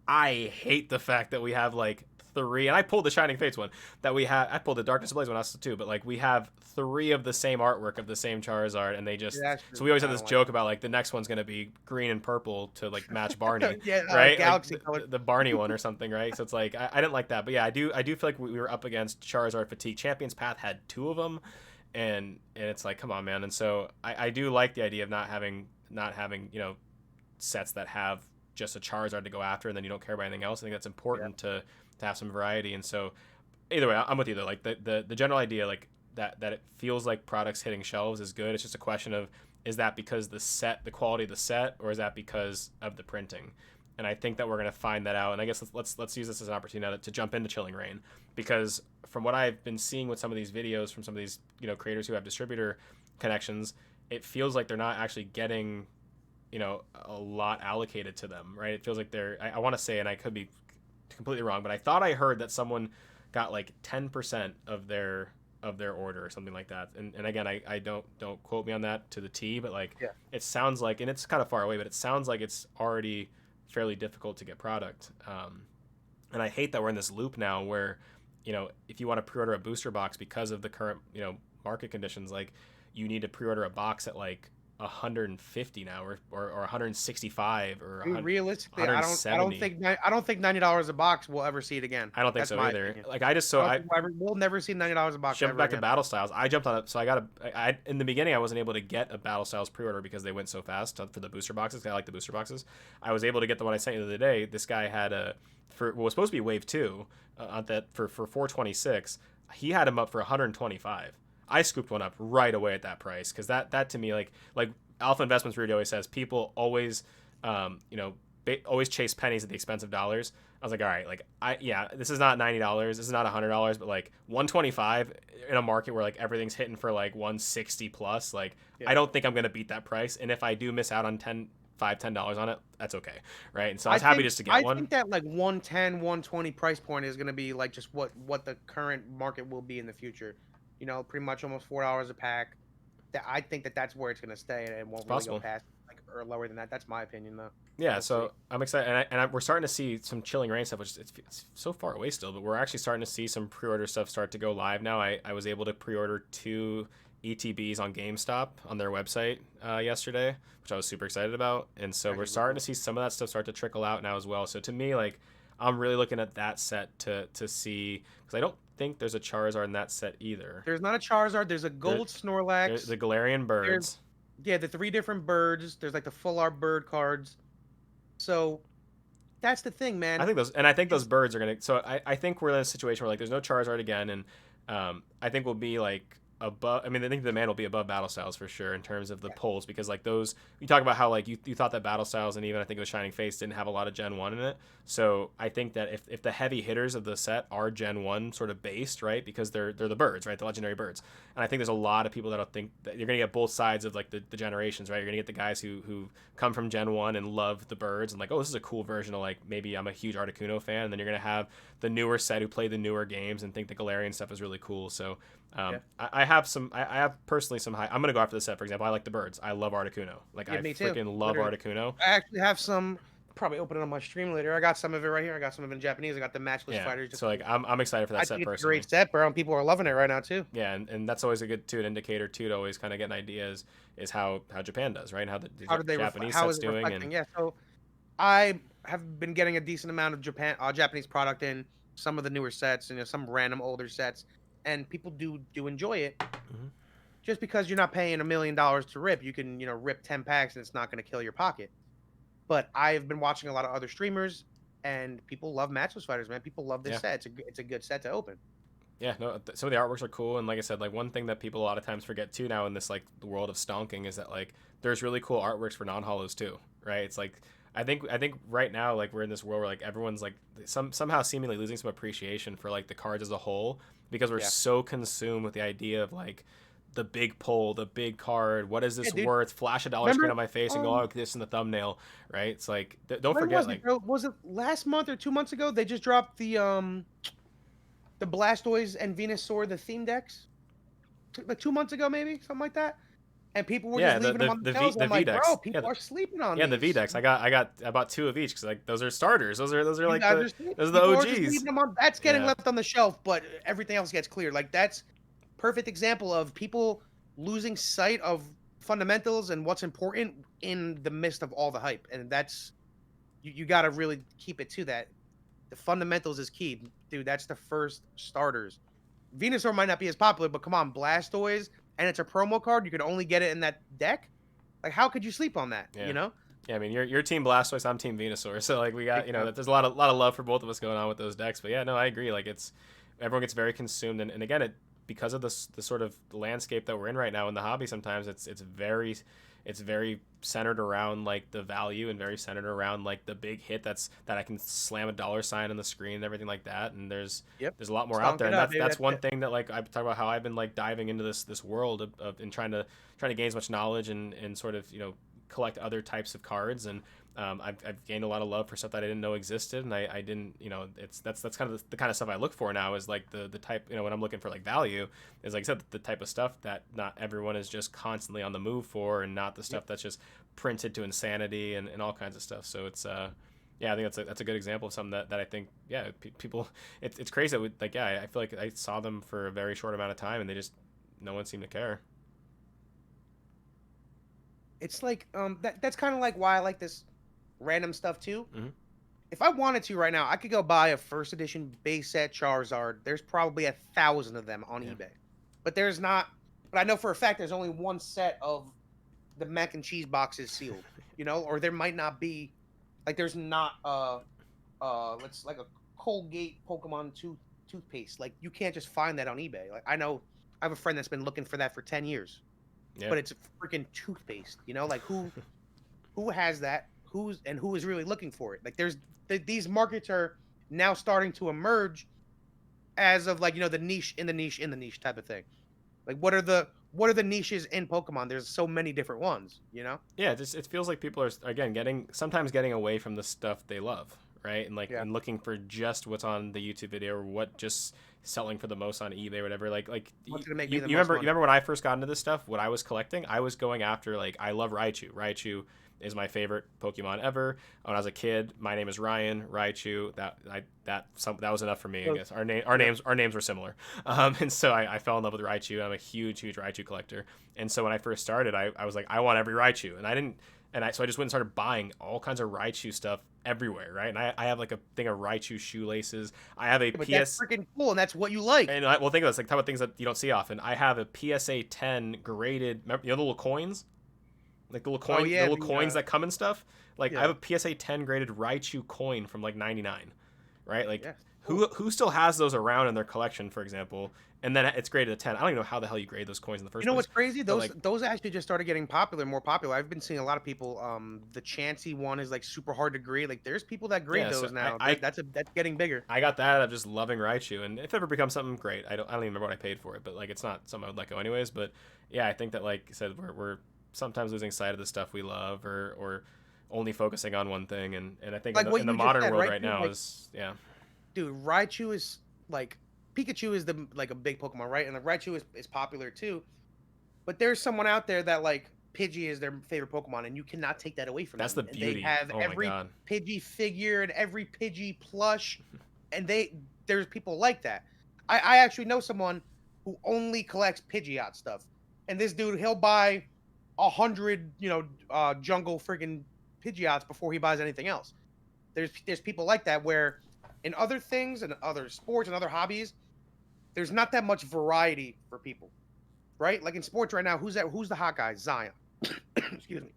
S1: I hate the fact that we have like three, and I pulled the Shining Fates one that we have. I pulled the Darkness Ablaze one also too, but like we have three of the same artwork of the same Charizard, and they
S2: Yeah,
S1: just
S2: that's
S1: so
S2: true.
S1: we always have
S2: I
S1: this
S2: don't like
S1: joke about like the next one's gonna be green and purple to like match Barney,
S2: it. Yeah,
S1: right? Like
S2: Galaxy color.
S1: the Barney one or something, right? So it's like I didn't like that, but yeah, I do feel like we were up against Charizard fatigue. Champions Path had two of them, and it's like come on, man. And so I do like the idea of not having sets that have just a Charizard to go after, and then you don't care about anything else. I think that's
S2: Yeah.
S1: important to have some variety. And so, either way, I'm with you though. Like the general idea, like that it feels like products hitting shelves is good. It's just a question of is that because the quality of the set, or is that because of the printing? And I think that we're gonna find that out. And I guess let's use this as an opportunity now to jump into Chilling Reign, because from what I've been seeing with some of these videos from some of these creators who have distributor connections, it feels like they're not actually getting a lot allocated to them, right? It feels like I want to say, and I could be completely wrong, but I thought I heard that someone got like 10% of their order or something like that. And again, I don't quote me on that to the T, but like
S2: Yeah.
S1: it sounds like, and it's kind of far away, but it sounds like it's already fairly difficult to get product. And I hate that we're in this loop now where, if you want to pre-order a booster box because of the current, market conditions, like you need to pre-order a box at like 150 now, or 165 or
S2: I mean, realistically, I don't
S1: 170.
S2: think I don't think $90 a box will ever see it again.
S1: I don't think
S2: That's
S1: so
S2: my
S1: either.
S2: opinion.
S1: Like I just
S2: I
S1: so
S2: don't
S1: I
S2: think we'll never see $90 a box
S1: jumped
S2: ever
S1: back to
S2: again.
S1: battle styles. I jumped on it, so I in the beginning I wasn't able to get a battle styles pre-order because they went so fast for the booster boxes. I like the booster boxes. I was able to get the one I sent you the other day. This guy had a for what was supposed to be wave 2 on that for 426. He had him up for 125. I scooped one up right away at that price because that to me like Alpha Investments Rudy always says, people always always chase pennies at the expense of dollars. I was like, all right, like this is not $90, this is not $100, but like 125 in a market where like everything's hitting for like 160 plus. Like
S2: Yeah.
S1: I don't think I'm gonna beat that price, and if I do miss out on $10 on it, that's okay, right? And so I was happy just to get one.
S2: I think that like 110, 120 price point is going to be like just what the current market will be in the future. You know, pretty much almost $4 a pack. That I think that's where it's going to stay, and it won't really go
S1: Possible.
S2: past like or lower than that. That's my opinion, though.
S1: Yeah,
S2: We'll
S1: so
S2: see.
S1: I'm excited, and we're starting to see some Chilling Reign stuff, which it's so far away still, but we're actually starting to see some pre-order stuff start to go live now. I was able to pre-order 2 ETBs on GameStop on their website yesterday, which I was super excited about, and so we're starting to see some of that stuff start to trickle out now as well. So to me, like, I'm really looking at that set to see, because I don't think there's a Charizard in that set either.
S2: There's not a Charizard. There's a gold Snorlax.
S1: The Galarian birds.
S2: Yeah, the 3 different birds. There's like the full art bird cards. So that's the thing, man.
S1: I think those birds are gonna. So I think we're in a situation where like there's no Charizard again, and I think we'll be like above. I mean, I think the demand will be above battle styles for sure in terms of the polls, because like those, you talk about how like you thought that battle styles, and even I think it was Shining Face, didn't have a lot of Gen 1 in it. So I think that if the heavy hitters of the set are Gen 1 sort of based, right, because they're the birds, right, the legendary birds, and I think there's a lot of people that'll think that you're gonna get both sides of like the generations, right. You're gonna get the guys who come from Gen 1 and love the birds and like, oh, this is a cool version of, like, maybe I'm a huge Articuno fan, and then you're gonna have the newer set who play the newer games and think the Galarian stuff is really cool. So I have personally some high. I'm gonna go after the set. For example, I like the birds. I love Articuno. Like,
S2: Yeah,
S1: I
S2: me too.
S1: freaking love
S2: Literally.
S1: Articuno.
S2: I actually have some. Probably open it on my stream later. I got some of it right here. I got some of it in Japanese. I got the matchless fighters.
S1: So like I'm excited for that set
S2: think it's
S1: personally.
S2: a great set, bro. And people are loving it right now too.
S1: Yeah, and that's always a good an indicator too, to always kind of get an idea is how Japan does, right? And how the Japanese set's doing. And
S2: yeah, so I have been getting a decent amount of Japanese product in some of the newer sets, and some random older sets, and people do enjoy it.
S1: Mm-hmm.
S2: Just because you're not paying $1 million to rip, you can rip 10 packs and it's not going to kill your pocket. But I've been watching a lot of other streamers, and people love matchless fighters, man. People love this set. It's a good set to open.
S1: Yeah, no, some of the artworks are cool, and like I said, like one thing that people a lot of times forget too now in this like the world of stonking is that like there's really cool artworks for non-holos too, right? It's like I think right now like we're in this world where like everyone's like somehow seemingly losing some appreciation for like the cards as a whole, because we're so consumed with the idea of like the big pull, the big card, what is this worth? Flash a dollar screen on my face and go, oh, this in the thumbnail, right? It's like don't forget,
S2: was it last month or 2 months ago they just dropped the Blastoise and Venusaur, the theme decks, like 2 months ago, maybe something like that. And people were just leaving them on the shelves. I'm like, bro, people are sleeping on these.
S1: Yeah, the V decks. I bought 2 of each because like those are starters. Those are like those are the OGs.
S2: That's getting left on the shelf, but everything else gets cleared. Like that's perfect example of people losing sight of fundamentals and what's important in the midst of all the hype. And that's you got to really keep it to that. The fundamentals is key, dude. That's the first starters. Venusaur might not be as popular, but come on, Blastoise, and it's a promo card. You could only get it in that deck. Like, how could you sleep on that?
S1: Yeah.
S2: You know?
S1: Yeah, I mean, you're Team Blastoise, I'm Team Venusaur. So like we got there's a lot of love for both of us going on with those decks. But yeah, no, I agree. Like everyone gets very consumed, and again, because of the sort of landscape that we're in right now in the hobby, sometimes it's very centered around like the value, and very centered around like the big hit that I can slam a dollar sign on the screen and everything like that. And there's a lot more out there. And that's one thing that like I talk about how I've been like diving into this world of and trying to gain as much knowledge and sort of collect other types of cards. And I've gained a lot of love for stuff that I didn't know existed, and I didn't, that's kind of the kind of stuff I look for now, is like the type, when I'm looking for like value, is like I said, the type of stuff that not everyone is just constantly on the move for, and not the stuff that's just printed to insanity and all kinds of stuff. So it's I think that's a good example of something that I think people it's crazy that I feel like I saw them for a very short amount of time and they just no one seemed to care.
S2: it's like that's kind of like why I like this random stuff too.
S1: Hmm.
S2: If I wanted to right now, I could go buy a first edition base set Charizard. There's probably 1,000 of them on
S1: Yeah.
S2: eBay, but there's not. But I know for a fact there's only one set of the mac and cheese boxes sealed. You know, or there might not be. Like there's not let's like a Colgate Pokemon toothpaste. Like you can't just find that on eBay. Like I know I have a friend that's been looking for that for 10 years,
S1: Yeah.
S2: but it's a freaking toothpaste. You know, like who has that? Who is really looking for it? Like these markets are now starting to emerge as of like, you know, the niche in the niche in the niche type of thing. Like what are the niches in Pokemon? There's so many different ones, you know?
S1: Yeah, it feels like people are again getting away from the stuff they love, right? And like
S2: Yeah.
S1: and looking for just what's on the YouTube video or what just selling for the most on eBay or whatever. Like
S2: What's gonna make
S1: you
S2: me the most
S1: remember
S2: money?
S1: you remember when I first got into this stuff, what I was collecting? I was going after like I love Raichu. Raichu is my favorite Pokemon ever. When I was a kid, my name is Ryan Raichu. That was enough for me. I
S2: So,
S1: guess our
S2: yeah.
S1: names were similar, and so I fell in love with Raichu. I'm a huge Raichu collector, and so when I first started, I was like I want every Raichu, and I didn't. So I just went and started buying all kinds of Raichu stuff everywhere, right? And I have like a thing of Raichu shoelaces. I have a
S2: But that's
S1: PS,
S2: freaking cool, and that's what you like.
S1: well, think of this, like type of things that you don't see often. I have a PSA 10 graded, remember, you know, the little coins, like
S2: Oh
S1: the
S2: yeah,
S1: little coins that come in stuff. Like I
S2: yeah,
S1: have a PSA 10 graded Raichu coin from like '99, right? Like
S2: yeah. Cool.
S1: who still has those around in their collection, for example? And then it's graded a 10. I don't even know how the hell you grade those coins in the
S2: You
S1: first
S2: know
S1: place.
S2: what's crazy?
S1: But
S2: Those
S1: like,
S2: those actually just started getting more popular. I've been seeing a lot of people. The Chansey one is like super hard to grade. Like there's people that grade
S1: yeah, so
S2: those now. That's getting bigger.
S1: I got that. I'm just loving Raichu, and if it ever becomes something great, I don't even remember what I paid for it, but like it's not something I would let go anyways. But yeah, I think that like I said, we're sometimes losing sight of the stuff we love, or only focusing on one thing, and I think
S2: Like what
S1: in the
S2: you just
S1: modern
S2: said,
S1: world
S2: right,
S1: right
S2: dude?
S1: now
S2: Like,
S1: is yeah.
S2: dude, Raichu is like Pikachu is the like a big Pokemon, right? And the Raichu is popular too. But there's someone out there that like Pidgey is their favorite Pokemon, and you cannot take that away from
S1: That's
S2: them.
S1: the
S2: And they
S1: beauty.
S2: have
S1: Oh my
S2: every
S1: god.
S2: Pidgey figure and every Pidgey plush, and there's people like that. I actually know someone who only collects Pidgeot stuff, and this dude he'll buy 100 jungle friggin' Pidgeots before he buys anything else. There's people like that where in other things and other sports and other hobbies, there's not that much variety for people, right? Like in sports right now, who's the hot guy? Zion. Excuse me.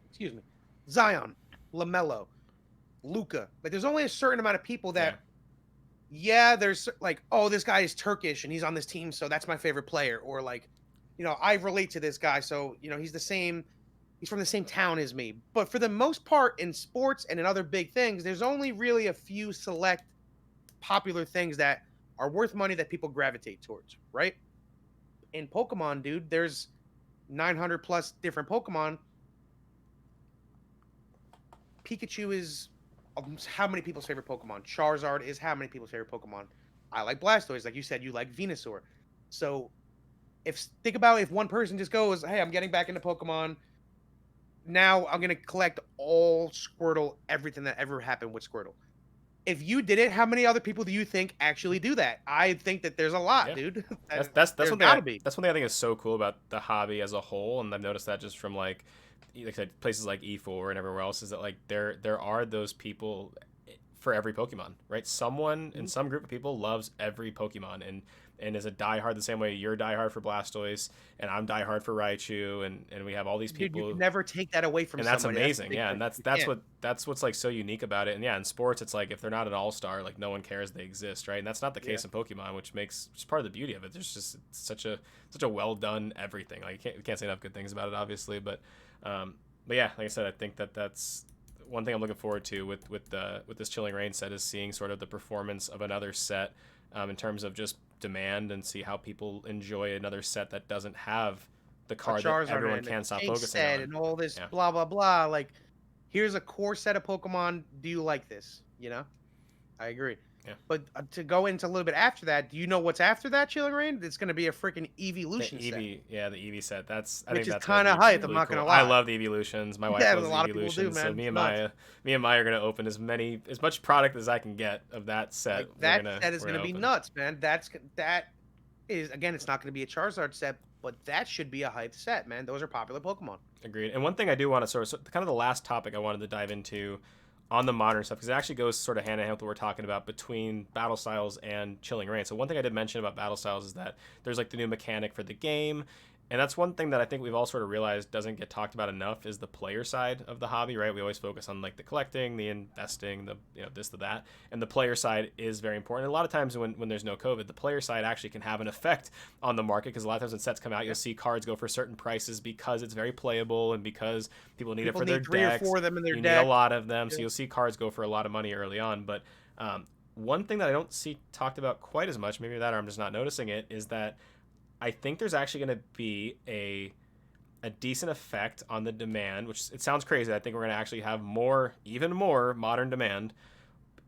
S2: Excuse me. Zion, LaMelo, Luca. Like there's only a certain amount of people
S1: Yeah.
S2: that yeah, there's like, oh, this guy is Turkish and he's on this team, so that's my favorite player. Or like, I relate to this guy, so he's from the same town as me. But for the most part, in sports and in other big things, there's only really a few select popular things that are worth money that people gravitate towards, right? In Pokemon, dude, there's 900 plus different Pokemon. Pikachu is how many people's favorite Pokemon? Charizard is how many people's favorite Pokemon? I like Blastoise, like you said, you like Venusaur. So think about if one person just goes, "Hey, I'm getting back into Pokemon. Now I'm gonna collect all Squirtle, everything that ever happened with Squirtle." If you did it, how many other people do you think actually do that? I think that there's a lot,
S1: Yeah.
S2: dude.
S1: That's
S2: There's
S1: one thing
S2: gotta be.
S1: that's one thing I think is so cool about the hobby as a whole, and I've noticed that just from like I said, places like E4 and everywhere else, is that like there are those people for every Pokemon, right? Someone in some group of people loves every Pokemon and is a diehard the same way you're diehard for Blastoise and I'm diehard for Raichu, and we have all these
S2: Dude, you
S1: people,
S2: can never take that away from
S1: and that's
S2: somebody. That's the
S1: amazing.
S2: big
S1: Yeah,
S2: thing.
S1: and
S2: You
S1: that's
S2: can't.
S1: what's like so unique about it. And yeah, in sports it's like if they're not an all-star, like no one cares they exist, right? And that's not the
S2: Yeah.
S1: case in Pokemon, which makes just part of the beauty of it. There's just such a well done everything. Like you can't say enough good things about it, obviously, but yeah, like I said, I think that's one thing I'm looking forward to with this Chilling Reign set is seeing sort of the performance of another set, in terms of just demand, and see how people enjoy another set that doesn't have the
S2: A
S1: card that
S2: Charizard
S1: everyone
S2: and a
S1: can't stop
S2: Tank
S1: focusing
S2: set
S1: on.
S2: and all this
S1: Yeah,
S2: blah blah blah. Like, here's a core set of Pokemon. Do you like this? I agree.
S1: yeah.
S2: But to go into a little bit after that, do you know what's after that, Chilling Reign? It's going to be a freaking
S1: The
S2: Evolution set,
S1: Eevee, yeah, the Eevee set. I
S2: which
S1: think
S2: is
S1: that's gonna
S2: kind
S1: be
S2: of hype. I'm
S1: really
S2: not
S1: cool.
S2: going to
S1: I
S2: lie.
S1: love the Evolutions. My wife
S2: Yeah, a
S1: loves the
S2: lot of people do,
S1: Evolutions. So
S2: man. It's nuts.
S1: Me and Maya are gonna open as much product as I can get of that set.
S2: Like that set is
S1: we're
S2: going to
S1: gonna
S2: be
S1: open.
S2: nuts, man. That is again, it's not going to be a Charizard set, but that should be a hyped set, man. Those are popular Pokemon.
S1: Agreed. And one thing I do want to kind of the last topic I wanted to dive into on the modern stuff, because it actually goes sort of hand in hand with what we're talking about between battle styles and Chilling Reign. So one thing I did mention about battle styles is that there's like the new mechanic for the game. And that's one thing that I think we've all sort of realized doesn't get talked about enough is the player side of the hobby, right? We always focus on like the collecting, the investing, the this, the that, and the player side is very important. And a lot of times when there's no COVID, the player side actually can have an effect on the market because a lot of times when sets come out, you'll see cards go for certain prices because it's very playable and because people need it for their
S2: three
S1: decks.
S2: or four of them in their
S1: you
S2: deck.
S1: need a lot of them, so you'll see cards go for a lot of money early on. But one thing that I don't see talked about quite as much, maybe that or I'm just not noticing it, is that I think there's actually going to be a decent effect on the demand, which it sounds crazy. I think we're going to actually have even more modern demand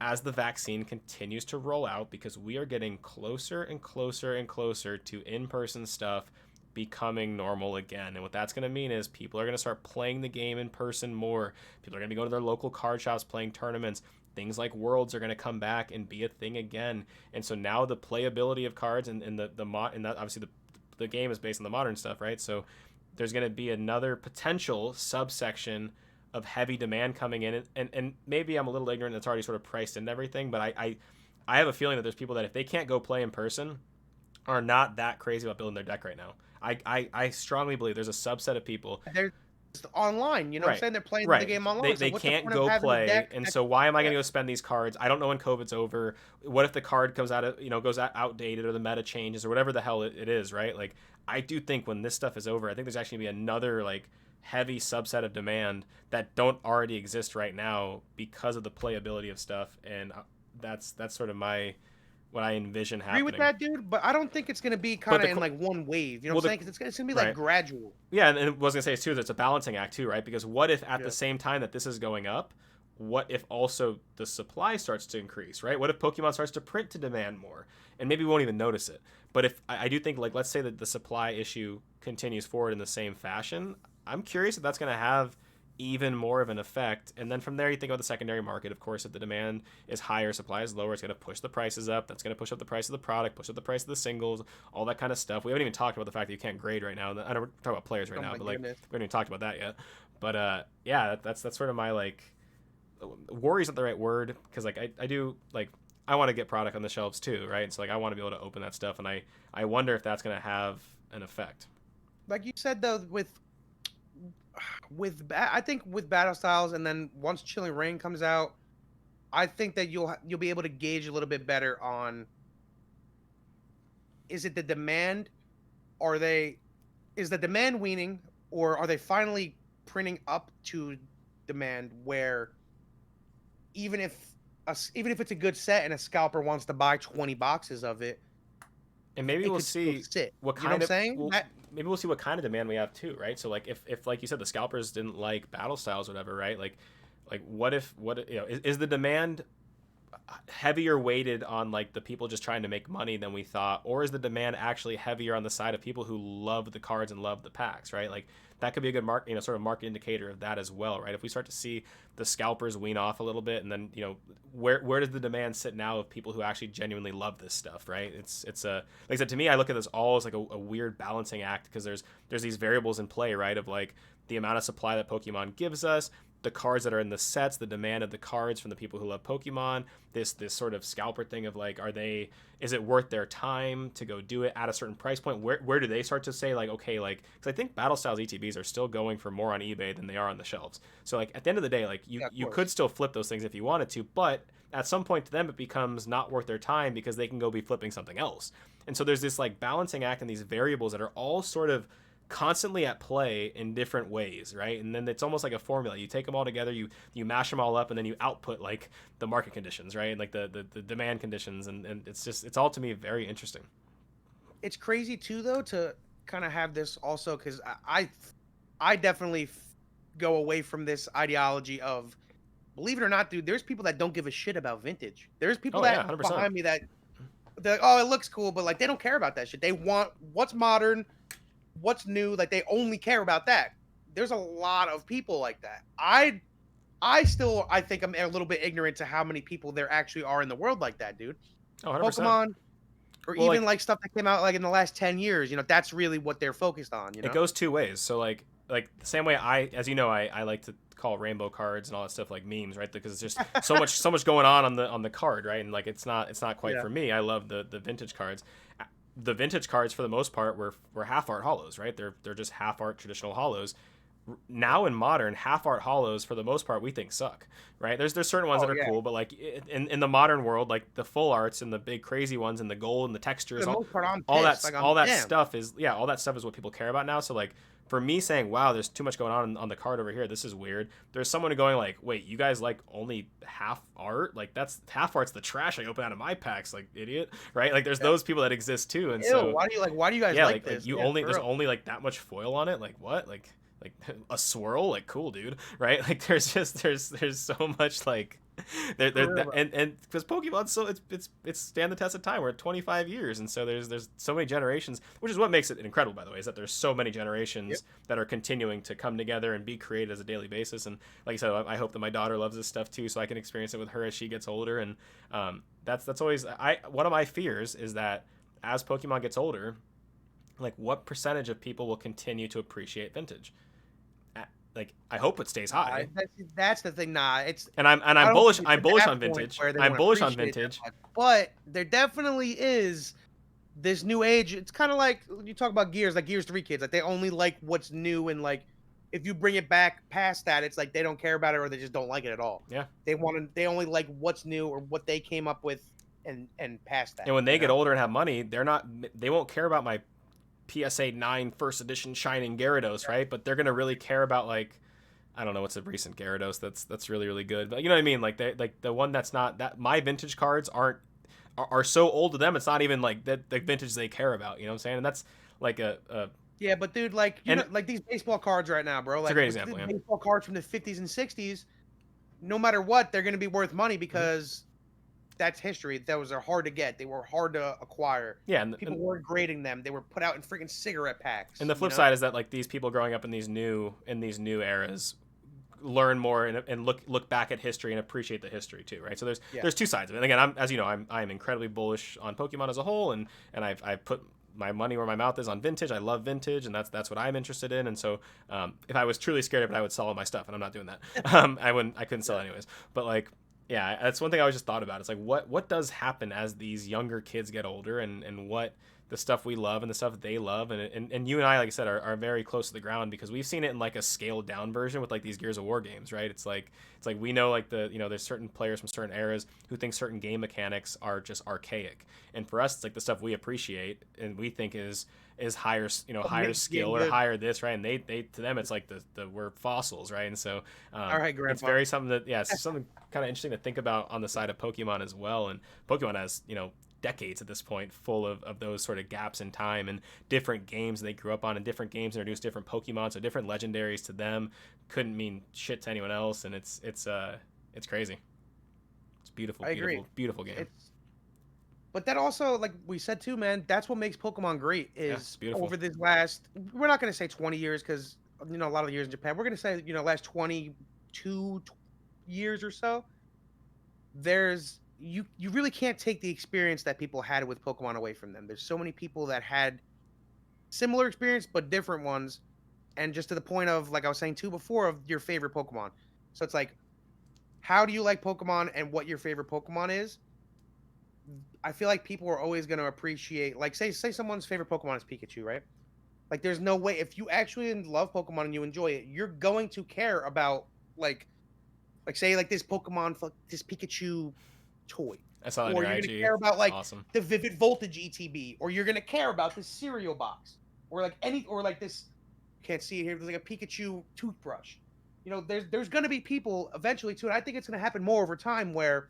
S1: as the vaccine continues to roll out because we are getting closer and closer and closer to in-person stuff becoming normal again. And what that's going to mean is people are going to start playing the game in person more. People are going to be going to their local card shops, playing tournaments. Things like Worlds are going to come back and be a thing again. And so now the playability of cards and obviously the game is based on the modern stuff, right? So there's going to be another potential subsection of heavy demand coming in. And maybe I'm a little ignorant, it's already sort of priced into everything, but I have a feeling that there's people that if they can't go play in person are not that crazy about building their deck right now. I strongly believe there's a subset of people.
S2: They're online, you know what I'm saying? They're playing the game online.
S1: They can't go play, and so why am I going to go spend these cards? I don't know when COVID's over. What if the card comes out of goes outdated or the meta changes or whatever the hell it is, right? Like I do think when this stuff is over, I think there's actually going to be another like heavy subset of demand that don't already exist right now because of the playability of stuff, and that's sort of what I envision happening.
S2: Agree with that, dude, but I don't think it's going to be kind of in like one wave. You know what I'm saying? Because it's going to be like gradual.
S1: Yeah, and I was going to say too, that's a balancing act too, right? Because what if at the same time that this is going up, what if also the supply starts to increase, right? What if Pokemon starts to print to demand more? And maybe we won't even notice it. But if I do think, like, let's say that the supply issue continues forward in the same fashion, I'm curious if that's going to have even more of an effect. And then from there, you think about the secondary market. Of course, if the demand is higher, supply is lower, it's going to push the prices up. That's going to push up the price of the product, push up the price of the singles, all that kind of stuff. We haven't even talked about the fact that you can't grade right now. I don't talk about players right now, but like we haven't even talked about that yet. But yeah, that's sort of my like worry's not the right word because like I do like I want to get product on the shelves too, right? So like I want to be able to open that stuff, and I wonder if that's going to have an effect.
S2: Like you said though, I think with battle styles, and then once Chilling Reign comes out, I think that you'll be able to gauge a little bit better on is it the demand, is the demand weaning, or are they finally printing up to demand where even if it's a good set and a scalper wants to buy 20 boxes of it,
S1: and maybe we'll see what kind of
S2: saying.
S1: Maybe we'll see what kind of demand we have too, right? So like if like you said, the scalpers didn't like battle styles or whatever, right? Like what if is the demand heavier weighted on like the people just trying to make money than we thought, or is the demand actually heavier on the side of people who love the cards and love the packs, right? Like that could be a good sort of market indicator of that as well, right? If we start to see the scalpers wean off a little bit, and then where does the demand sit now of people who actually genuinely love this stuff, right? It's like I said, to me, I look at this all as like a weird balancing act because there's these variables in play, right? Of like the amount of supply that Pokemon gives us, the cards that are in the sets, the demand of the cards from the people who love Pokemon, this sort of scalper thing of like, is it worth their time to go do it at a certain price point? Where do they start to say like, okay, like, because I think battle styles ETBs are still going for more on eBay than they are on the shelves. So like at the end of the day, like you could still flip those things if you wanted to, but at some point to them it becomes not worth their time because they can go be flipping something else. And so there's this like balancing act and these variables that are all sort of constantly at play in different ways, right? And then it's almost like a formula. You take them all together, you mash them all up, and then you output like the market conditions, right? And like the demand conditions, and it's all to me very interesting.
S2: It's crazy too though to kind of have this also because I definitely go away from this ideology of, believe it or not, dude, there's people that don't give a shit about vintage. There's people behind me that they're like, oh, it looks cool, but like they don't care about that shit. They want what's modern, what's new, like they only care about that. There's a lot of people like that. I think I'm a little bit ignorant to how many people there actually are in the world like that, dude.
S1: 100%.
S2: Pokemon, or
S1: Well,
S2: even
S1: like
S2: like stuff that came out like in the last 10 years. That's really what they're focused on.
S1: it goes two ways. So like the same way as I like to call rainbow cards and all that stuff like memes, right? Because it's just so much going on the card, right? And like it's not quite
S2: Yeah.
S1: for me. I love the vintage cards. The vintage cards for the most part were half art hollows, right? They're just half art traditional hollows. Now in modern, half art hollows for the most part we think suck, right? There's certain ones
S2: Oh
S1: that are
S2: yeah.
S1: cool, but like in the modern world, like the full arts and the big crazy ones and the gold and the
S2: For
S1: textures,
S2: the most part, I'm
S1: all
S2: pissed.
S1: that
S2: Like I'm
S1: all that
S2: damn.
S1: stuff is yeah, all that stuff is what people care about now. So like for me saying, wow, there's too much going on the card over here, this is weird. There's someone going like, wait, you guys like only half art? Like that's half art's the trash I open out of my packs, like idiot, right? Like there's
S2: Yeah.
S1: those people that exist too, and
S2: Ew.
S1: so
S2: Why do you guys
S1: yeah,
S2: like
S1: like
S2: this?
S1: you
S2: Yeah,
S1: only
S2: for
S1: there's
S2: real.
S1: only like that much foil on it, like what, like a swirl, like cool, dude, right? Like there's so much like
S2: For real, bro.
S1: and because Pokemon's so it's stand the test of time. We're at 25 years, and so there's so many generations, which is what makes it incredible, by the way, is that there's so many
S2: Yep.
S1: generations that are continuing to come together and be created as a daily basis. And like I said, I hope that my daughter loves this stuff too, so I can experience it with her as she gets older. And that's always one of my fears is that as Pokemon gets older, like what percentage of people will continue to appreciate vintage? Like I hope it stays
S2: Nah,
S1: high.
S2: that's the thing. Nah, it's
S1: And
S2: I
S1: I'm
S2: don't think
S1: bullish.
S2: it's
S1: I'm
S2: at
S1: bullish
S2: that
S1: on
S2: point
S1: vintage.
S2: where they
S1: I'm
S2: won't
S1: bullish on
S2: appreciate it that
S1: vintage.
S2: much. But there definitely is this new age. It's kind of like you talk about Gears, like Gears 3 kids. Like they only like what's new, and like if you bring it back past that, it's like they don't care about it or they just don't like it at all.
S1: Yeah.
S2: They only like what's new or what they came up with, and past
S1: And
S2: that.
S1: when they get older and have money, they won't care about my PSA 9 first edition Shining Gyarados, right? But they're gonna really care about like I don't know what's a recent Gyarados that's really really good, but you know what I mean. Like they like the one that's not that my vintage cards are so old to them. It's not even like the vintage they care about. You know what I'm saying? And that's like a
S2: Yeah, but dude, like
S1: and
S2: like these baseball cards right now, bro.
S1: it's a
S2: Like
S1: great
S2: with the
S1: example. Yeah.
S2: baseball cards from the 50s and 60s, no matter what, they're gonna be worth money
S1: Mhm.
S2: because that's history. Those are hard to get. They were hard to acquire.
S1: Yeah,
S2: People weren't grading them. They were put out in freaking cigarette
S1: and
S2: packs.
S1: the flip side is that like these people growing up in these new eras learn more and look back at history and appreciate the history too, right? So
S2: Yeah,
S1: there's two sides of it. And again, as you know, I'm incredibly bullish on Pokemon as a whole, and I've put my money where my mouth is on vintage. I love vintage, and that's what I'm interested in. And so, if I was truly scared of it, I would sell all my stuff, and I'm not doing that. I couldn't sell it anyways. But like, yeah, that's one thing I always just thought about. It's like what does happen as these younger kids get older, and what the stuff we love and the stuff they love, and you and I, like I said, are very close to the ground because we've seen it in like a scaled down version with like these Gears of War games, right? It's like we know like there's certain players from certain eras who think certain game mechanics are just archaic, and for us it's like the stuff we appreciate and we think is higher,
S2: what
S1: higher
S2: makes the game
S1: skill or
S2: good?
S1: higher this, right? And they to them it's like the we're fossils, right? And so
S2: All right,
S1: it's
S2: Grandpa.
S1: very something that yeah, it's something kind of interesting to think about on the side of Pokemon as well. And Pokemon has decades at this point full of those sort of gaps in time and different games they grew up on, and different games introduced different Pokemon, so different legendaries to them couldn't mean shit to anyone else. And it's crazy. It's beautiful,
S2: I agree.
S1: beautiful game.
S2: But that also, like we said too, man, that's what makes Pokemon great.
S1: Yeah, it's
S2: Is
S1: beautiful.
S2: over this last, we're not gonna say 20 years because a lot of the years in Japan. We're gonna say last 22 years or so. There's you really can't take the experience that people had with Pokemon away from them. There's so many people that had similar experience but different ones, and just to the point of like I was saying too before of your favorite Pokemon. So it's like, how do you like Pokemon and what your favorite Pokemon is? I feel like people are always going to appreciate, like, say someone's favorite Pokemon is Pikachu, right? Like, there's no way if you actually love Pokemon and you enjoy it, you're going to care about like say like this this Pikachu toy,
S1: I saw that in
S2: or
S1: your
S2: you're going to
S1: IG.
S2: care about like
S1: Awesome.
S2: the Vivid Voltage ETB, or you're going to care about this cereal box, or like or like this. Can't see it here. There's like a Pikachu toothbrush. There's going to be people eventually too, and I think it's going to happen more over time where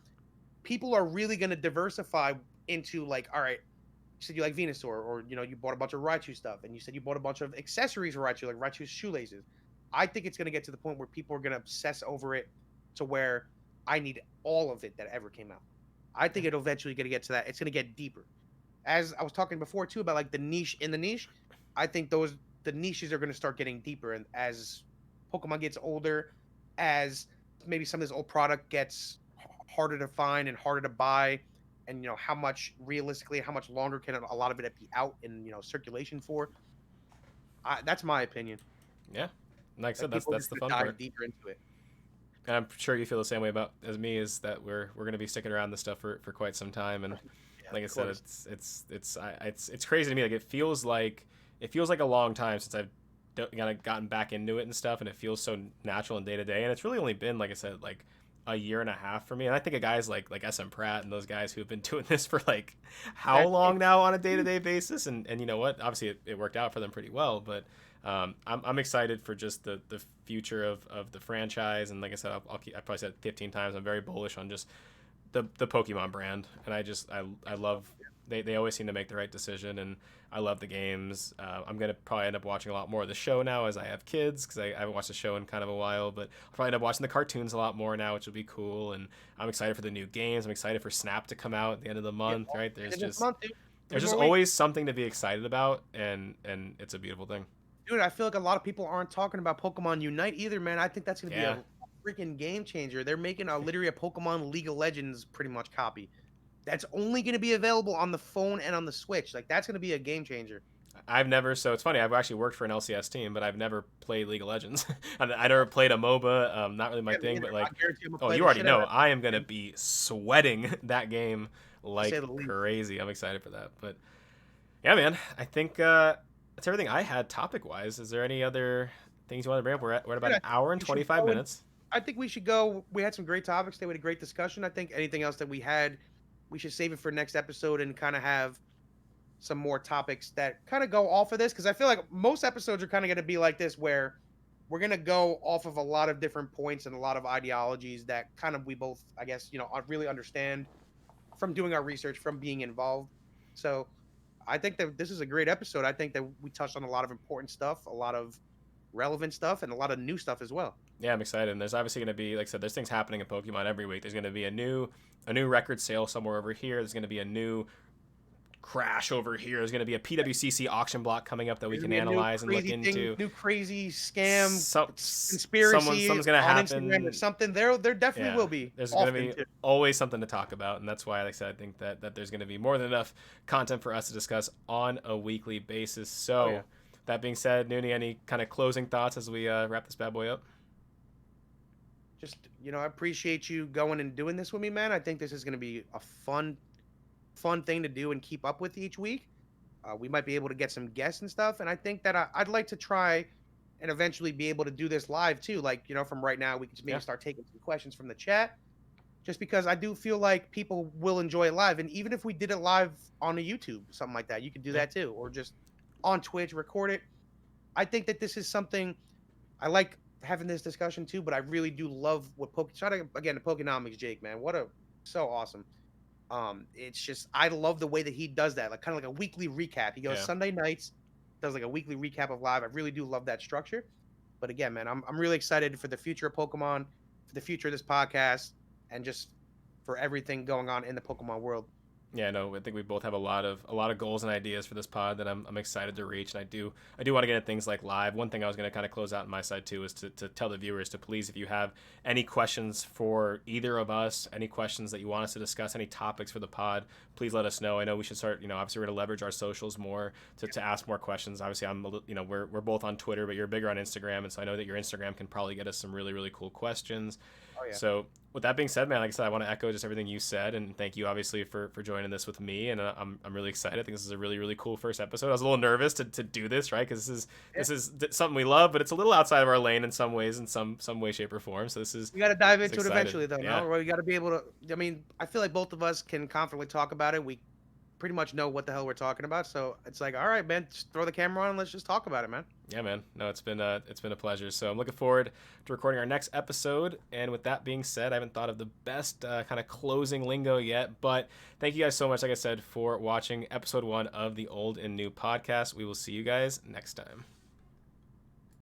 S2: people are really going to diversify into like, all right, you said you like Venusaur, or you bought a bunch of Raichu stuff, and you said you bought a bunch of accessories for Raichu, like Raichu's shoelaces. I think it's going to get to the point where people are going to obsess over it to where I need all of it that ever came out. I think it'll eventually going to get to that. It's going to get deeper. As I was talking before too about like the niche in the niche, I think the niches are going to start getting deeper, and as Pokemon gets older, as maybe some of this old product gets harder to find and harder to buy, and how much realistically, how much longer can a lot of it be out in circulation for. That's my opinion.
S1: Yeah, like I
S2: Like
S1: said, that's
S2: people are
S1: that's
S2: just
S1: the
S2: gonna
S1: fun
S2: dive
S1: part.
S2: deeper into it.
S1: And I'm sure you feel the same way about as me, is that we're gonna be sticking around this stuff for quite some time. And
S2: Yeah,
S1: like I
S2: of
S1: said,
S2: course.
S1: it's crazy to me. Like it feels like a long time since I've kind of gotten back into it and stuff, and it feels so natural and day to day. And it's really only been, like I said, like a year and a half for me. And I think of guys like SM Pratt and those guys who have been doing this for like how long
S2: Decades.
S1: now on a day to day basis. And you know what? Obviously, it worked out for them pretty well. But I'm excited for just the future of the franchise. And like I said, I probably said it 15 times. I'm very bullish on just the Pokemon brand, and I love they always seem to make the right decision, and I love the games. I'm gonna probably end up watching a lot more of the show now as I have kids, because I haven't watched the show in kind of a while, but I'll probably end up watching the cartoons a lot more now, which will be cool. And I'm excited for the new games. I'm excited for Snap to come out at the end of the
S2: Yeah,
S1: month. Right?
S2: end of this month, dude. Three
S1: There's just
S2: more weeks.
S1: always something to be excited about, and it's a beautiful thing.
S2: Dude, I feel like a lot of people aren't talking about Pokemon Unite either, man. I think that's gonna be
S1: Yeah.
S2: a freaking game changer. They're making literally a Pokemon League of Legends pretty much copy. That's only gonna be available on the phone and on the Switch. Like that's gonna be a game changer.
S1: So it's funny, I've actually worked for an LCS team, but I've never played League of Legends. I never played a MOBA, not really my
S2: Yeah, me
S1: thing,
S2: either.
S1: but
S2: I
S1: like,
S2: guarantee I'm gonna
S1: oh,
S2: play
S1: you
S2: the
S1: already
S2: shit out
S1: know,
S2: of
S1: I am
S2: that
S1: going to
S2: game,
S1: be sweating that game
S2: to say
S1: like
S2: the least.
S1: crazy. I'm excited for that. But yeah, man, I think that's everything I had topic wise. Is there any other things you want to bring up? We're at about
S2: Dude,
S1: an
S2: I think
S1: hour and
S2: we should
S1: 25
S2: go and
S1: minutes.
S2: I think we should go. We had some great topics. They had a great discussion. I think anything else that we had, we should save it for next episode and kind of have some more topics that kind of go off of this, because I feel like most episodes are kind of going to be like this, where we're going to go off of a lot of different points and a lot of ideologies that kind of we both, I guess, really understand from doing our research, from being involved. So I think that this is a great episode. I think that we touched on a lot of important stuff, a lot of relevant stuff, and a lot of new stuff as well.
S1: Yeah, I'm excited. And there's obviously going to be, like I said, there's things happening in Pokemon every week. There's going to be a new record sale somewhere over here. There's going to be a new crash over here. There's going to be a PWCC auction block coming up that we
S2: There's
S1: can
S2: gonna be a new
S1: analyze and look
S2: crazy thing,
S1: into.
S2: new crazy scam, conspiracy
S1: Something's going to
S2: on Instagram or
S1: happen.
S2: something. There definitely
S1: Yeah,
S2: will be
S1: there's going to
S2: often
S1: be
S2: too.
S1: always something to talk about, and that's why, like I said, I think that there's going to be more than enough content for us to discuss on a weekly basis.
S2: Oh yeah.
S1: So, that being said, Noonie, any kind of closing thoughts as we wrap this bad boy up?
S2: Just I appreciate you going and doing this with me, man. I think this is going to be a fun thing to do and keep up with each week. We might be able to get some guests and stuff, and I think that I'd like to try and eventually be able to do this live too. Like from right now, we can just maybe
S1: Yeah.
S2: start taking some questions from the chat, just because I do feel like people will enjoy it live. And even if we did it live on a YouTube, something like that, you could do
S1: Yeah.
S2: that too, or just on Twitch, record it. I think that this is something I like having this discussion too, but I really do love what shout out again to Pokenomics Jake, man. So awesome. It's just I love the way that he does that, like kind of like a weekly recap. He goes
S1: Yeah.
S2: Sunday nights, does like a weekly recap of live. I really do love that structure. But again, man, I'm really excited for the future of Pokemon, for the future of this podcast, and just for everything going on in the Pokemon world.
S1: Yeah, no, I think we both have a lot of goals and ideas for this pod that I'm excited to reach, and I do want to get at things like live. One thing I was going to kind of close out on my side too is to tell the viewers to please, if you have any questions for either of us, any questions that you want us to discuss, any topics for the pod, please let us know. I know we should start, obviously we're going to leverage our socials more to ask more questions. Obviously we're both on Twitter, but you're bigger on Instagram, and so I know that your Instagram can probably get us some really really cool questions.
S2: Oh yeah.
S1: So with that being said, man, like I said, I want to echo just everything you said, and thank you obviously for joining this with me. And I'm really excited. I think this is a really really cool first episode. I was a little nervous to do this, right? Because this is something we love, but it's a little outside of our lane in some ways, in some way, shape, or form. So
S2: We got to dive into it
S1: excited.
S2: eventually, though.
S1: Yeah.
S2: No, we got to be able to. I mean, I feel like both of us can confidently talk about it. We pretty much know what the hell we're talking about. So it's like, all right, man, just throw the camera on and let's just talk about it, man.
S1: Yeah, man. No, it's been a pleasure. So I'm looking forward to recording our next episode. And with that being said, I haven't thought of the best kind of closing lingo yet, but thank you guys so much, like I said, for watching episode 1 of the Old and New podcast. We will see you guys next time.